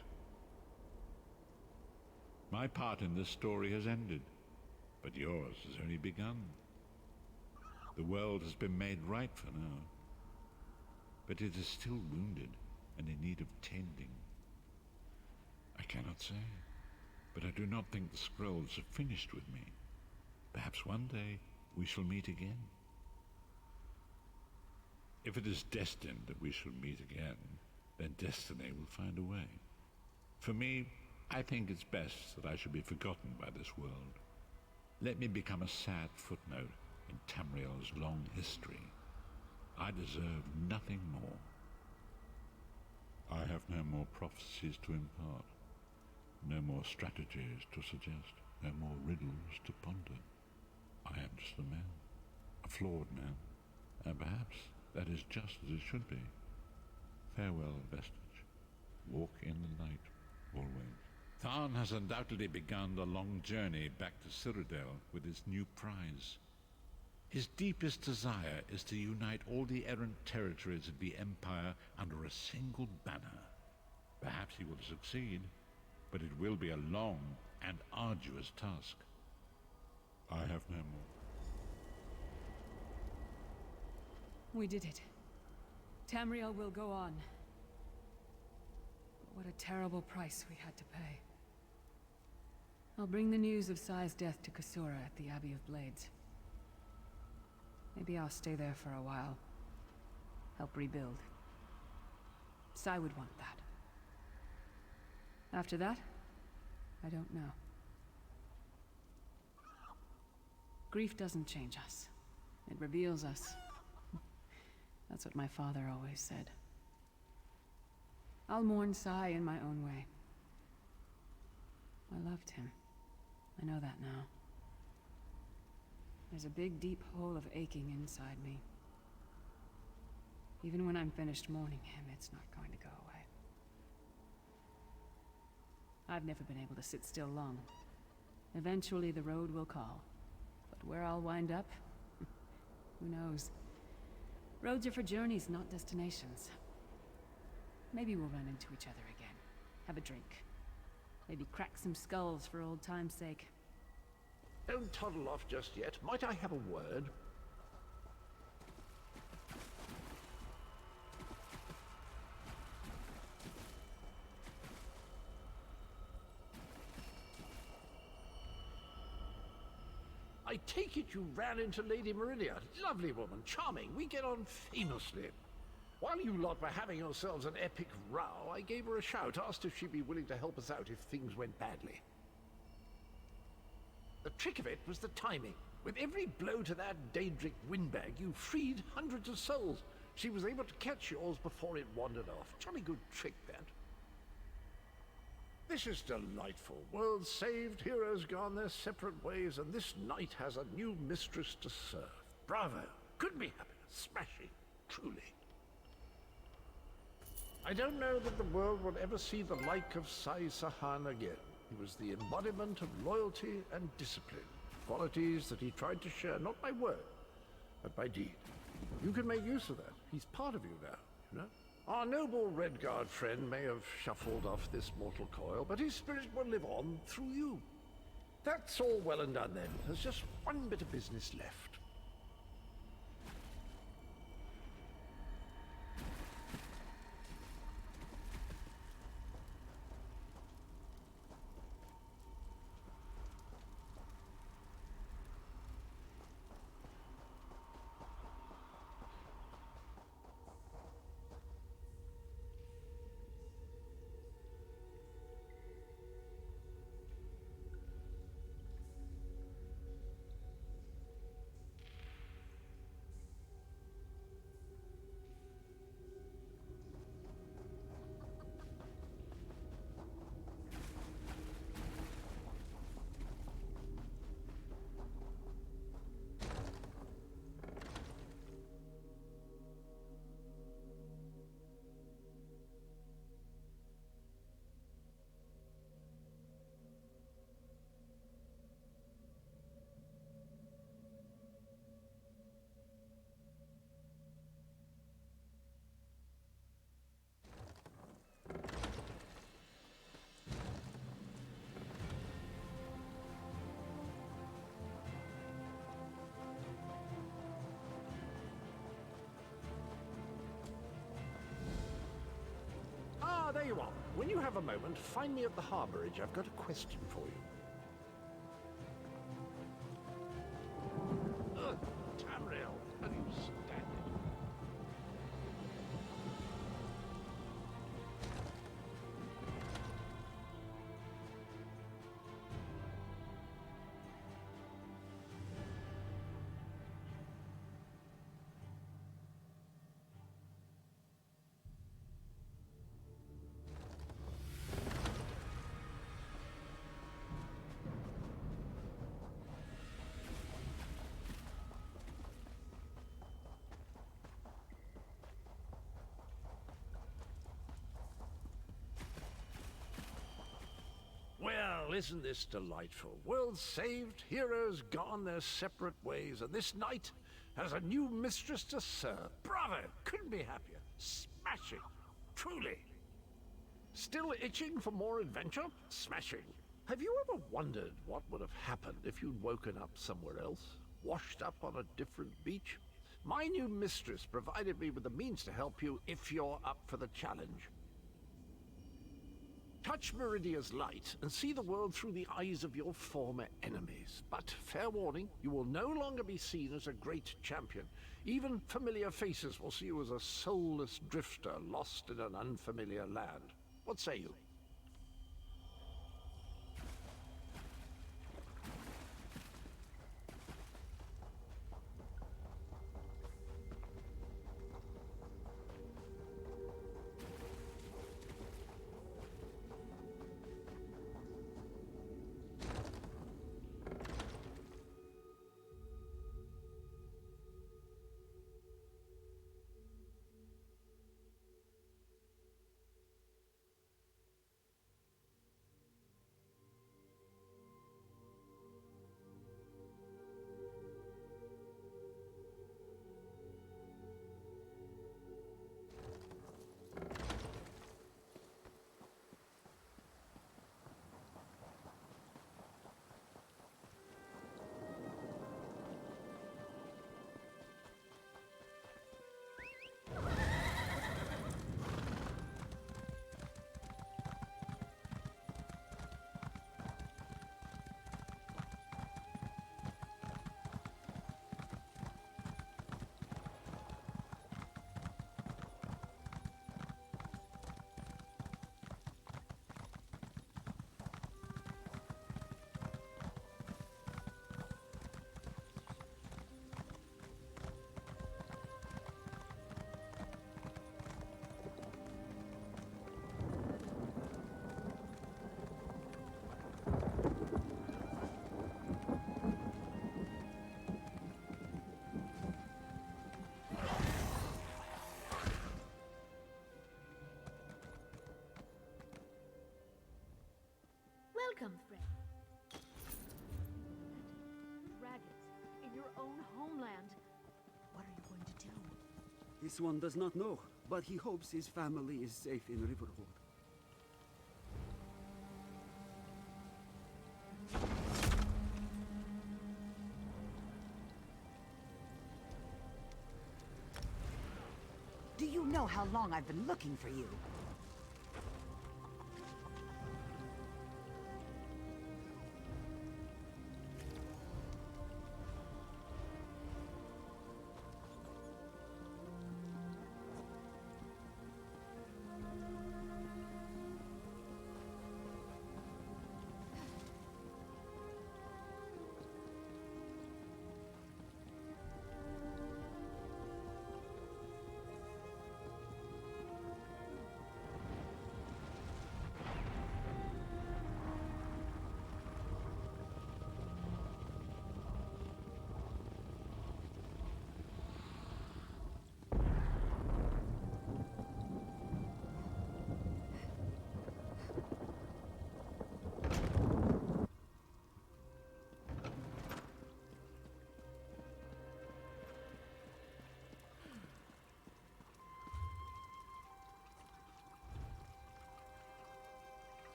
My part in this story has ended, but yours has only begun. The world has been made right for now, but it is still wounded and in need of tending. I cannot say, but I do not think the scrolls have finished with me. Perhaps one day we shall meet again. If it is destined that we shall meet again, then destiny will find a way. For me, I think it's best that I should be forgotten by this world. Let me become a sad footnote in Tamriel's long history. I deserve nothing more. I have no more prophecies to impart, no more strategies to suggest, no more riddles to ponder. I am just a man, a flawed man, and perhaps that is just as it should be. Farewell, vestige. Walk in the light, always. Tharn has undoubtedly begun the long journey back to Cyrodiil with his new prize. His deepest desire is to unite all the errant territories of the Empire under a single banner. Perhaps he will succeed, but it will be a long and arduous task. I have no more. We did it. Tamriel will go on. But what a terrible price we had to pay. I'll bring the news of Sai's death to Kasura at the Abbey of Blades. Maybe I'll stay there for a while. Help rebuild. Sai would want that. After that, I don't know. Grief doesn't change us. It reveals us. That's what my father always said. I'll mourn Sai in my own way. I loved him. I know that now. There's a big, deep hole of aching inside me. Even when I'm finished mourning him, it's not going to go away. I've never been able to sit still long. Eventually the road will call. But where I'll wind up? Who knows? Roads are for journeys, not destinations. Maybe we'll run into each other again. Have a drink. Maybe crack some skulls for old time's sake. Don't toddle off just yet. Might I have a word? I take it you ran into Lady Meridia. Lovely woman, charming. We get on famously. While you lot were having yourselves an epic row, I gave her a shout, asked if she'd be willing to help us out if things went badly. The trick of it was the timing. With every blow to that Daedric windbag, you freed hundreds of souls. She was able to catch yours before it wandered off. Jolly good trick, that. This is delightful. Worlds saved, heroes gone their separate ways, and this knight has a new mistress to serve. Bravo. Couldn't be happier. Smashing. Truly. I don't know that the world will ever see the like of Sai Sahan again. He was the embodiment of loyalty and discipline, qualities that he tried to share not by word, but by deed. You can make use of that. He's part of you now, you know? Our noble Redguard friend may have shuffled off this mortal coil, but his spirit will live on through you. That's all well and done then. There's just one bit of business left. There you are. When you have a moment, find me at the harbourage. I've got a question for you. Ugh. isn't this delightful? World saved, heroes gone their separate ways, and this knight has a new mistress to serve. Bravo! Couldn't be happier. Smashing. Truly. Still itching for more adventure? Smashing. Have you ever wondered what would have happened if you'd woken up somewhere else? Washed up on a different beach? My new mistress provided me with the means to help you if you're up for the challenge. Touch Meridia's light and see the world through the eyes of your former enemies. But fair warning, you will no longer be seen as a great champion. Even familiar faces will see you as a soulless drifter lost in an unfamiliar land. What say you? Welcome, friend. Dragons in your own homeland. What are you going to tell me? This one does not know, but he hopes his family is safe in Riverwood. Do you know how long I've been looking for you?